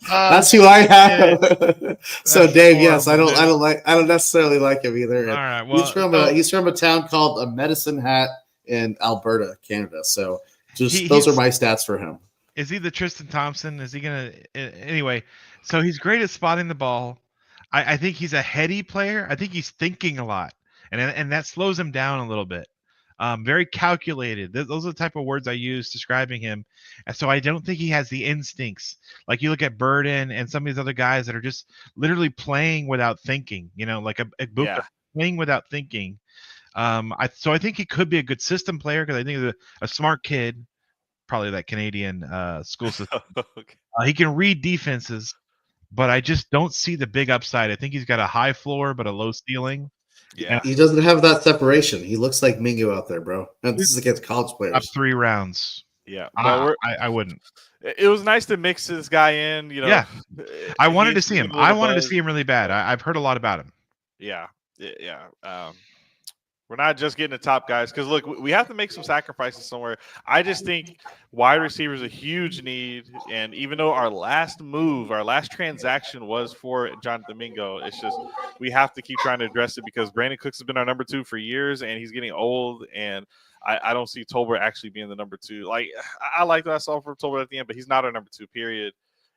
That's who I have. So Dave, yes, I don't necessarily like him either. All right, well, he's from a town called Medicine Hat in Alberta, Canada. So those are my stats for him. Is he the Tristan Thompson? Is he gonna anyway? So he's great at spotting the ball. I think he's a heady player. I think he's thinking a lot, and that slows him down a little bit. Very calculated. Those are the type of words I use describing him. And so I don't think he has the instincts. Like you look at Burden and some of these other guys that are just literally playing without thinking. Like a Buka playing without thinking. So I think he could be a good system player because I think he's a smart kid. Probably that Canadian school system. Okay. He can read defenses, but I just don't see the big upside. I think he's got a high floor but a low ceiling. Yeah, he doesn't have that separation. He looks like Mingo out there, bro. And this is against college players. Up 3 rounds. Yeah, I wouldn't. It was nice to mix this guy in. Yeah, I wanted to see him. I wanted to see him really bad. I've heard a lot about him. Yeah. We're not just getting the top guys because, look, we have to make some sacrifices somewhere. I just think wide receiver is a huge need. And even though our last transaction was for Jonathan Mingo, it's just we have to keep trying to address it because Brandon Cooks has been our number 2 for years, and he's getting old. And I don't see Tolbert actually being the number 2. Like, I like what I saw from Tolbert at the end, but he's not our number 2, period.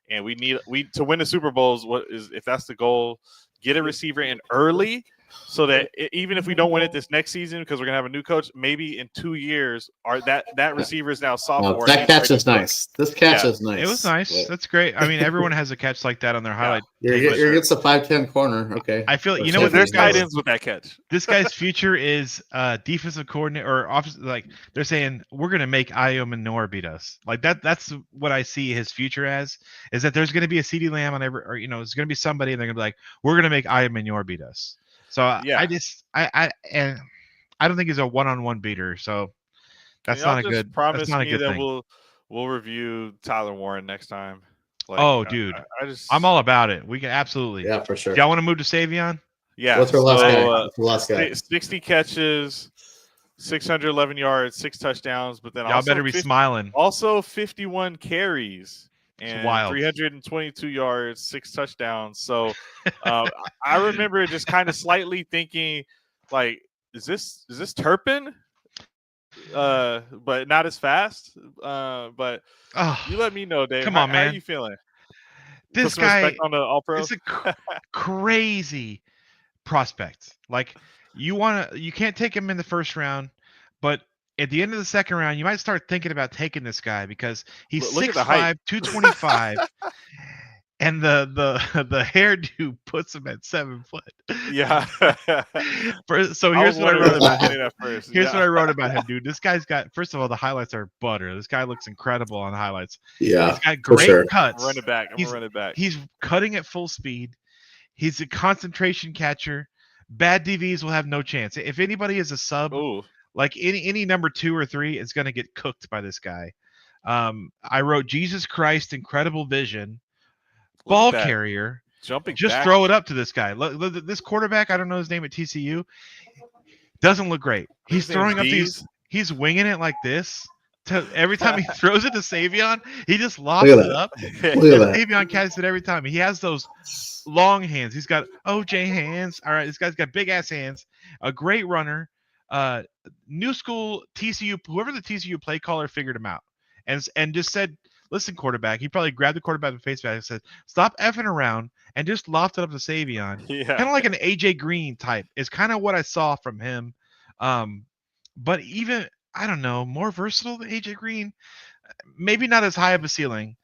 And we to win the Super Bowls, if that's the goal, get a receiver in early so that even if we don't win it this next season because we're gonna have a new coach, maybe in 2 years, that receiver is now sophomore. That catch is nice. This catch is nice. It was nice. That's great. I mean, everyone has a catch like that on their highlight. You're against a 5'10" corner. Okay. I feel what there's tight ends with that catch. This guy's future is defensive coordinator or office. Like they're saying, we're gonna make Ayo Manor beat us. Like that. That's what I see his future as. Is that there's gonna be a CeeDee Lamb on every, or there's gonna be somebody, and they're gonna be like, we're gonna make Ayo Manor beat us. So I don't think he's a one-on-one beater. So that's not a good. Promise me that thing. we'll review Tyler Warren next time. Like, dude, I'm all about it. We can absolutely. Yeah, for sure. Y'all want to move to Savion? Yeah. What's our last guy? 60 catches, 611 yards, 6 touchdowns, but then y'all better be smiling. Also 51 carries. And wild. 322 yards, 6 touchdowns. So I remember just kind of slightly thinking, like, is this Turpin? But not as fast. But you let me know, Dave. Come on, man. How are you feeling? This guy on the All-Pro? is a crazy prospect. Like you can't take him in the first round, but at the end of the second round, you might start thinking about taking this guy because he's 6'5", 225, and the hairdo puts him at 7 foot. Yeah. So here's what I wrote about him. Here's what I wrote about him, dude. This guy's got, first of all, the highlights are butter. This guy looks incredible on the highlights. Yeah, he's got great cuts. I'm gonna run it back. He's cutting at full speed. He's a concentration catcher. Bad DVs will have no chance. If anybody is a sub. Ooh. Like any number 2 or 3 is going to get cooked by this guy. I wrote Jesus Christ, incredible vision, ball carrier, jumping. Just back. Throw it up to this guy. Look, this quarterback, I don't know his name at TCU, doesn't look great. He's throwing up these. He's winging it like this. Every time he throws it to Savion, he just lofts it up. Savion catches it every time. He has those long hands. He's got OJ hands. All right, this guy's got big ass hands. A great runner. New school TCU, whoever the TCU play caller figured him out and just said, listen, quarterback. He probably grabbed the quarterback in the face back and said, "Stop effing around and just loft it up to Savion." Yeah. Kind of like an AJ Green type. Is kind of what I saw from him. But even I don't know, more versatile than AJ Green. Maybe not as high of a ceiling,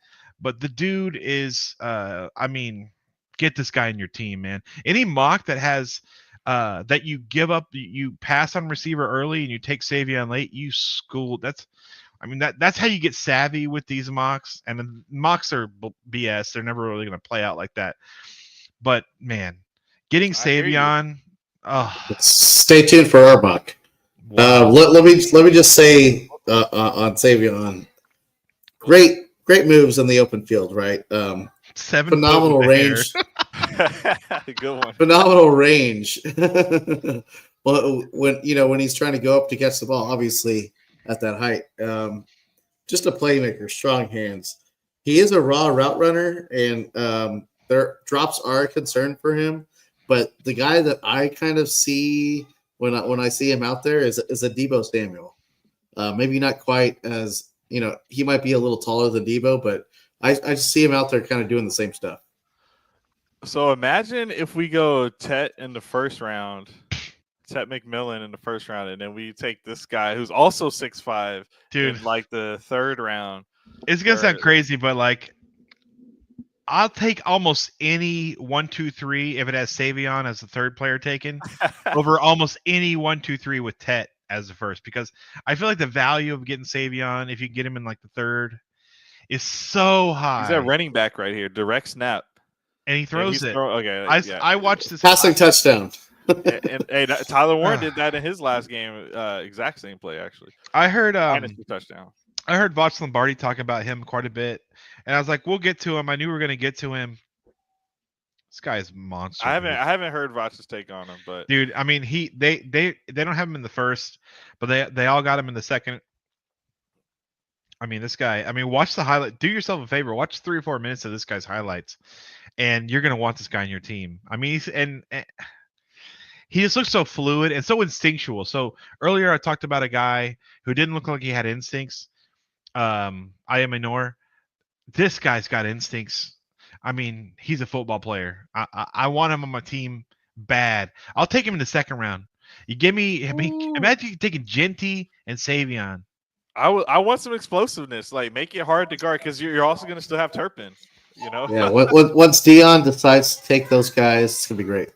but the dude is. I mean, get this guy in your team, man. Any mock that has. That you give up, you pass on receiver early, and you take Savion late. You school. That's how you get savvy with these mocks. And the mocks are BS. They're never really going to play out like that. But man, getting Savion. Stay tuned for our mock. Wow. Let me just say on Savion, great moves in the open field, right? 7 phenomenal range. Good one. Phenomenal range. Well, when he's trying to go up to catch the ball, obviously at that height, just a playmaker, strong hands. He is a raw route runner, and their drops are a concern for him. But the guy that I kind of see when I see him out there is a Deebo Samuel. Maybe not quite as he might be a little taller than Deebo, but I just see him out there kind of doing the same stuff. So imagine if we go Tet in the first round, Tet McMillan in the first round, and then we take this guy who's also 6'5", dude, in like the third round. It's gonna sound crazy, but like, I'll take almost any 1, 2, 3 if it has Savion as the third player taken over almost any 1, 2, 3 with Tet as the first, because I feel like the value of getting Savion, if you get him in like the third, is so high. He's that running back right here, direct snap. And he throws it. I watched this passing touchdown. and Tyler Warren did that in his last game. Exact same play, actually. I heard touchdown. I heard Voch Lombardi talk about him quite a bit, and I was like, "We'll get to him." I knew we were going to get to him. This guy is a monster. I haven't heard Voch's take on him, but dude, I mean, they don't have him in the first, but they all got him in the second. I mean, this guy. I mean, watch the highlight. Do yourself a favor. Watch 3 or 4 minutes of this guy's highlights. And you're going to want this guy in your team. I mean, he just looks so fluid and so instinctual. So earlier I talked about a guy who didn't look like he had instincts. I am Minor. This guy's got instincts. I mean, he's a football player. I want him on my team bad. I'll take him in the second round. You give me, imagine you taking Genty and Savion. I want some explosiveness. Like, make it hard to guard, because you're also going to still have Turpin. Yeah. Once Dion decides to take those guys, it's gonna be great.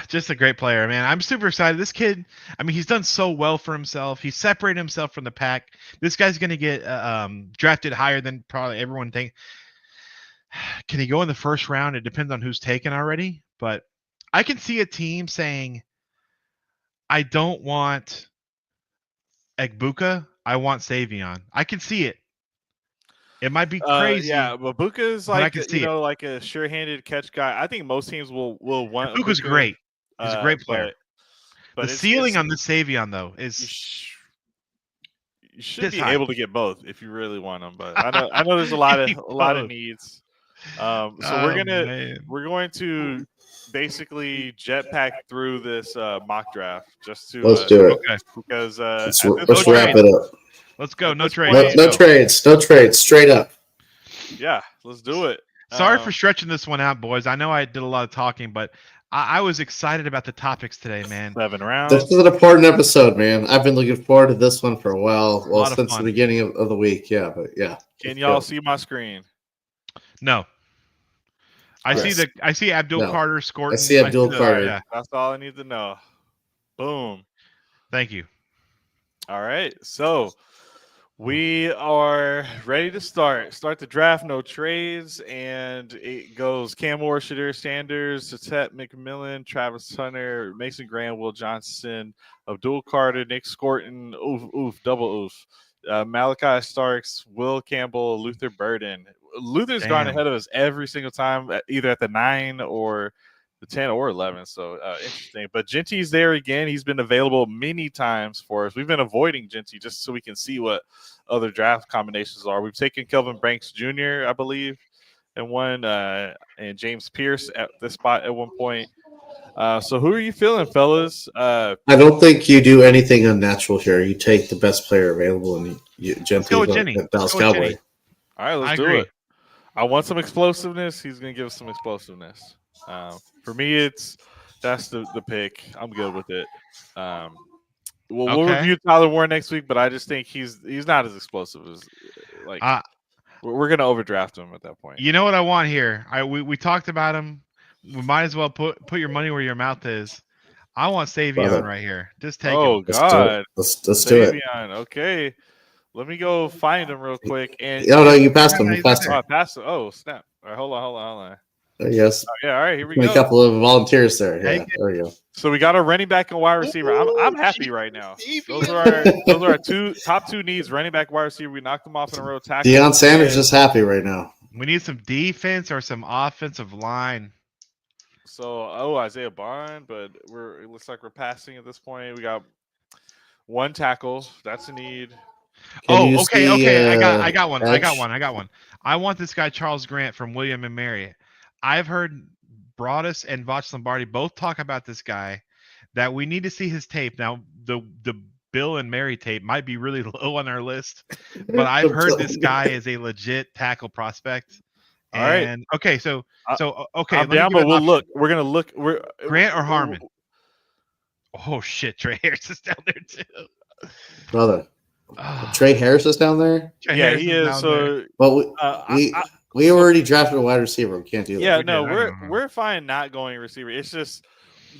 Just a great player, man. I'm super excited. This kid, I mean, he's done so well for himself. He's separated himself from the pack. This guy's gonna get drafted higher than probably everyone thinks. Can he go in the first round? It depends on who's taken already. But I can see a team saying, "I don't want Egbuka. I want Savion." I can see it. It might be crazy. Yeah, but Buka is like like a sure-handed catch guy. I think most teams will want. Buka's great. He's a great player. But the ceiling on this Savion though is you should be able to get both if you really want them. But I know there's a lot of needs. So we're going to basically jetpack through this mock draft just to let's do it. Okay. Because let's wrap it up. Let's go. No trades. No trades. Straight up. Yeah, let's do it. Sorry for stretching this one out, boys. I know I did a lot of talking, but I was excited about the topics today, man. 7 rounds. This is an important episode, man. I've been looking forward to this one for a while. Well, since the beginning of the week. Yeah, but yeah. Can y'all see my screen? No. I see Abdul Carter scored. I see Abdul Carter. Yeah. That's all I need to know. Boom. Thank you. All right. So we are ready to start the draft. No trades, and it goes Cam Orchard, Sanders, Tet McMillan, Travis Hunter, Mason Graham, Will Johnson, Abdul Carter, Nick Scorton, double oof, Malachi Starks, Will Campbell, Luther Burden. Luther's gone ahead of us every single time, either at the 9 or the 10 or 11. So interesting. But Genty's there again. He's been available many times for us. We've been avoiding Genty just so we can see what other draft combinations are. We've taken Kelvin Banks Jr., I believe, and one, and James Pierce at this spot at one point. So who are you feeling, fellas? I don't think you do anything unnatural here. You take the best player available and you Let's go gently with vote Jenny. the Dallas Cowboy. All right, let's I do agree. it. I want some explosiveness. He's going to give us some explosiveness. For me, that's the pick. I'm good with it. We'll Okay. review Tyler Warren next week, but I just think he's not as explosive as like we're going to overdraft him at that point. You know what I want here? We talked about him. We might as well put your money where your mouth is. I want Savion right here. Just take him. Oh God, let's do it. Okay, let me go find him real quick. And no, you passed him. You passed him. I passed him. Oh snap! All right, hold on. Yes. Yeah, all right, here we go. A couple of volunteers there. Yeah, there we go. So we got a running back and wide receiver. I'm happy right now. Those are our top two needs: running back, wide receiver. We knocked them off in a row. Tackle. Deion Sanders is happy right now. We need some defense or some offensive line. So Isaiah Bond, but it looks like we're passing at this point. We got one tackle. That's a need. Okay. I got one. I want this guy Charles Grant from William and Mary. I've heard Broadus and Voch Lombardi both talk about this guy, that we need to see his tape. Now, the Bill and Mary tape might be really low on our list, but I've heard this guy is a legit tackle prospect. All right. Okay, so okay. I'm down, but we'll look. We're gonna look. Grant or Harmon? Oh shit, Trey Harris is down there too. Brother, Trey Harris is down there. He is. So, but we already drafted a wide receiver. We can't do that. Yeah, no, we're fine not going receiver. It's just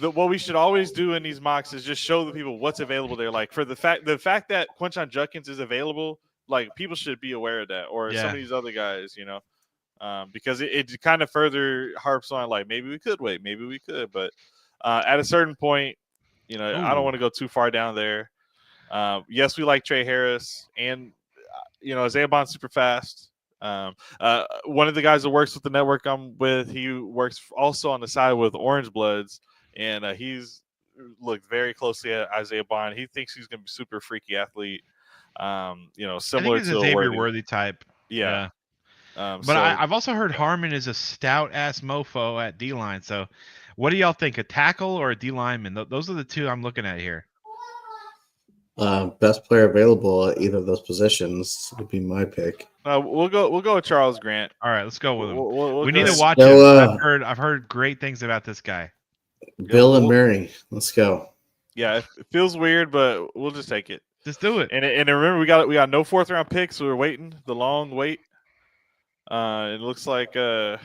what we should always do in these mocks is just show the people what's available there. Like for the fact that Quinshon Judkins is available, like people should be aware of that, or some of these other guys, because it kind of further harps on like maybe we could wait, maybe we could, but at a certain point, I don't want to go too far down there. Yes, we like Trey Harris, and Isaiah Bond's super fast. One of the guys that works with the network I'm with, he works also on the side with Orange Bloods, and he's looked very closely at Isaiah Bond. He thinks he's going to be super freaky athlete. Similar to a Xavier Worthy type. Yeah. But I've also heard Harmon is a stout ass mofo at D line. So, what do y'all think? A tackle or a D lineman? Those are the two I'm looking at here. Best player available at either of those positions would be my pick. We'll go with Charles Grant. All right, let's go with him. We need to watch him. I've heard great things about this guy. Bill and Mary, let's go. Yeah, it feels weird, but we'll just take it. Just do it. And remember, we got no 4th round picks, so we're waiting the long wait. It looks like some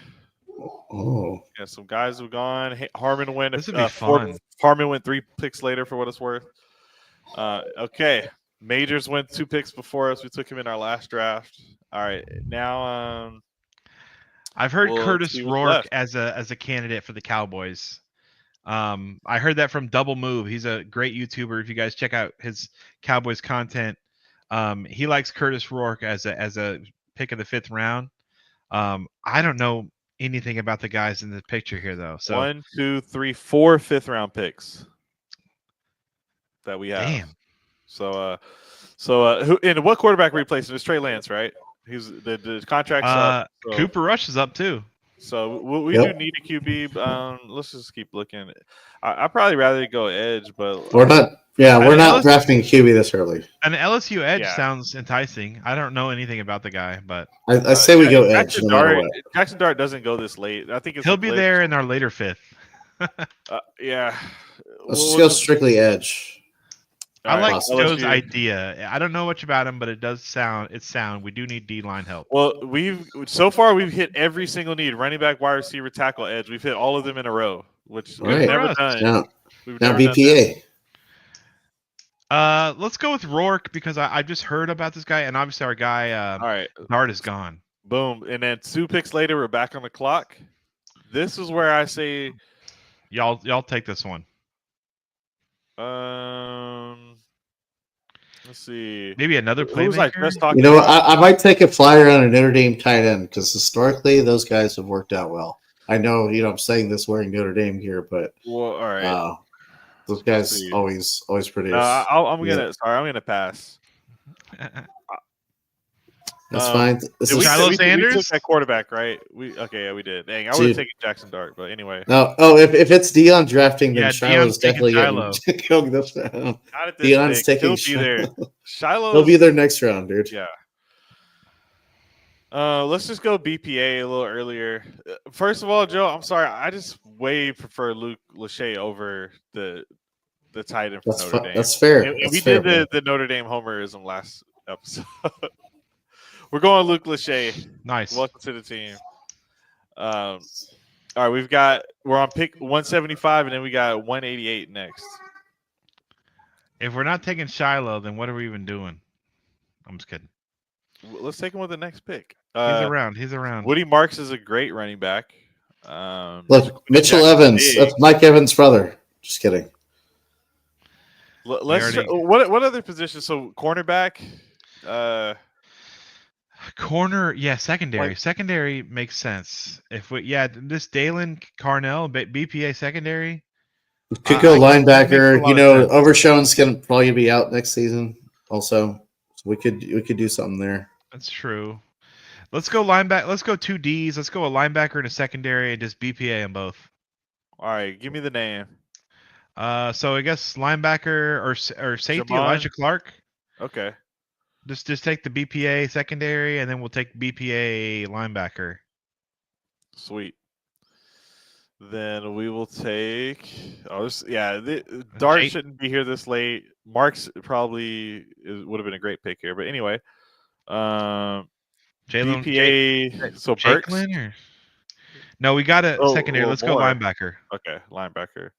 guys have gone. Harmon went. This would be fun. Harmon went 3 picks later for what it's worth. Okay. Majors went 2 picks before us. We took him in our last draft. All right, now I've heard Curtis Rourke as a candidate for the Cowboys. I heard that from Double Move. He's a great YouTuber. If you guys check out his Cowboys content, he likes Curtis Rourke as a pick of the 5th round. I don't know anything about the guys in the picture here though. So 1, 2, 3, 4 5th round picks that we have. Damn. So who and what quarterback replacing is Trey Lance, right? He's the contract's up. So. Cooper Rush is up too. So we do need a QB. Let's just keep looking. I'd probably rather go edge, but we're not. Yeah, we're not drafting a QB this early. An LSU edge sounds enticing. I don't know anything about the guy, but I say we go edge. Jackson Dart doesn't go this late. I think he'll be there in our later 5th. Yeah, let's just go strictly edge. I like Joe's idea. I don't know much about him, but it does sound. We do need D-line help. Well, we've hit every single need: running back, wide receiver, tackle, edge. We've hit all of them in a row, which we've never done. Now BPA. Let's go with Rourke because I just heard about this guy, and obviously our guy all right, Nard is gone. Boom, and then 2 picks later, we're back on the clock. This is where I say, y'all take this one. Let's see. Maybe another playmaker. You know, I might take a flyer on a Notre Dame tight end because historically those guys have worked out well. I know, I'm saying this wearing Notre Dame here, but all right, those guys always produce. I'm gonna pass. That's fine. We Sanders? took that quarterback, right? We did. Dang, I would have taken Jackson Dart, but anyway. No, if it's Dion drafting, then Shiloh's definitely Shiloh. going this round. Not at this Dion's pick. taking He'll be there. Shiloh. He'll be there next round, dude. Yeah. Let's just go BPA a little earlier. First of all, Joe, I'm sorry. I just way prefer Luke Lachey over the tight end for Notre Dame. That's fair. And we did the Notre Dame homerism last episode. We're going Luke Lachey. Nice. Welcome to the team. All right, we're on pick 175, and then we got 188 next. If we're not taking Shiloh, then what are we even doing? I'm just kidding. Let's take him with the next pick. He's around. Woody Marks is a great running back. Look, Mitchell Evans. That's Mike Evans' brother. Just kidding. What other positions? So cornerback. Corner, secondary. Secondary makes sense. This Dalen Carnell, BPA secondary. Could go linebacker. Overshone's gonna probably be out next season. Also, so we could do something there. That's true. Let's go linebacker. Let's go 2 Ds. Let's go a linebacker and a secondary and just BPA in both. All right, give me the name. So I guess linebacker or safety, Jamon? Elijah Clark. Okay. Just take the BPA secondary, and then we'll take BPA linebacker. Sweet. Then we will take. Dart shouldn't be here this late. Marks probably would have been a great pick here, but anyway. BPA. So Burks. No, we got a secondary. Let's go linebacker. Okay, linebacker.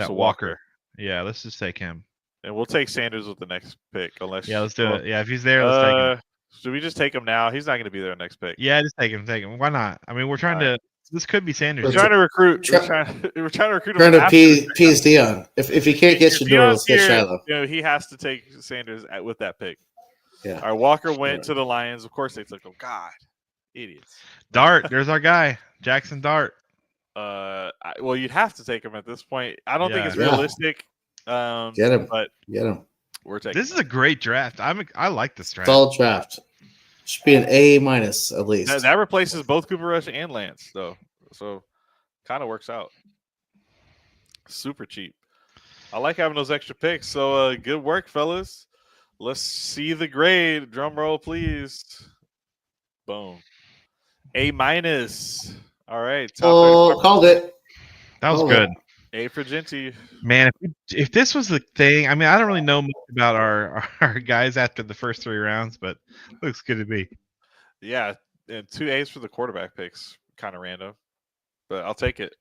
So Walker. Yeah, let's just take him. And we'll take Sanders with the next pick, unless. Yeah, let's do it. Yeah, if he's there, let's take him. Should we just take him now? He's not going to be there next pick. Yeah, just take him. Why not? I mean, we're trying to. This could be Sanders. We're trying to recruit. We're trying to recruit. Trying to appease Dion. If he can't get Shador, let's get Shiloh. He has to take Sanders with that pick. Yeah. All right, Walker went to the Lions. Of course, they took him. God, idiots. Dart, there's our guy, Jackson Dart. Well, you'd have to take him at this point. I don't think it's realistic. Get him. We're taking. This is a great draft. I like this draft. Solid draft. Should be an A- at least. That replaces both Cooper Rush and Lance, though. So, kind of works out. Super cheap. I like having those extra picks. So, good work, fellas. Let's see the grade. Drum roll, please. Boom. A-. All right. Called it. That was good. A for Genty. Man, if this was the thing, I mean, I don't really know much about our guys after the first 3 rounds, but looks good to me. Yeah, and 2 A's for the quarterback picks. Kind of random, but I'll take it.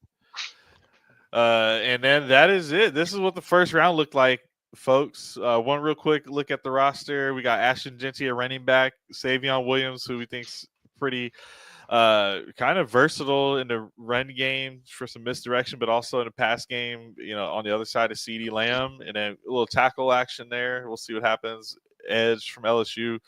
And then that is it. This is what the first round looked like, folks. One real quick look at the roster. We got Ashton Genty, a running back, Savion Williams, who we think's pretty kind of versatile in the run game for some misdirection, but also in the pass game, on the other side of CeeDee Lamb, and then a little tackle action there. We'll see what happens. Edge from LSU,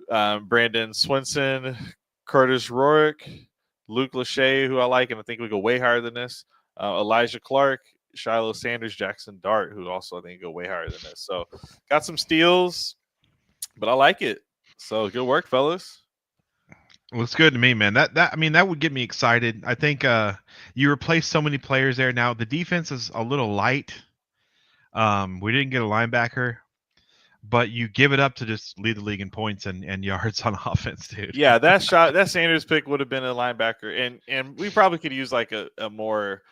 Brandon Swinson, Curtis Rorick, Luke Lachey, who I like, and I think we go way higher than this. Elijah Clark, Shiloh Sanders, Jackson Dart, who also I think go way higher than this. So got some steals, but I like it. So good work, fellas. Looks good to me, man. That would get me excited. I think you replace so many players there. Now the defense is a little light. We didn't get a linebacker, but you give it up to just lead the league in points and yards on offense, dude. Yeah, that Sanders pick would have been a linebacker, and we probably could use like a more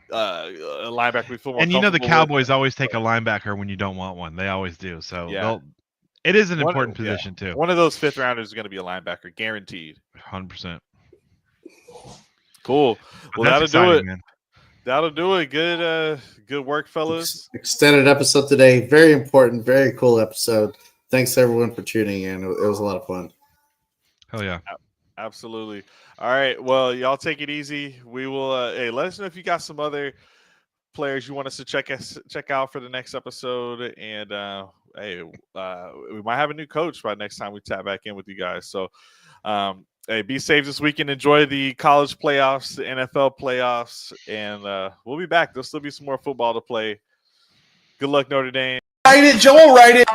a linebacker we feel more. And the Cowboys always take a linebacker when you don't want one. They always do. So yeah. It is an important position, too. One of those 5th rounders is going to be a linebacker, guaranteed. 100%. Cool. Well, that'll do it. Man. That'll do it. Good work, fellas. Extended episode today. Very important, very cool episode. Thanks, everyone, for tuning in. It was a lot of fun. Hell yeah. Absolutely. All right. Well, y'all take it easy. We will let us know if you got some other players you want us to check out for the next episode, and we might have a new coach by next time we tap back in with you guys. So be safe this weekend. Enjoy the college playoffs, the NFL playoffs, and we'll be back. There'll still be some more football to play. Good luck, Notre Dame. Write it, Joel. Write it.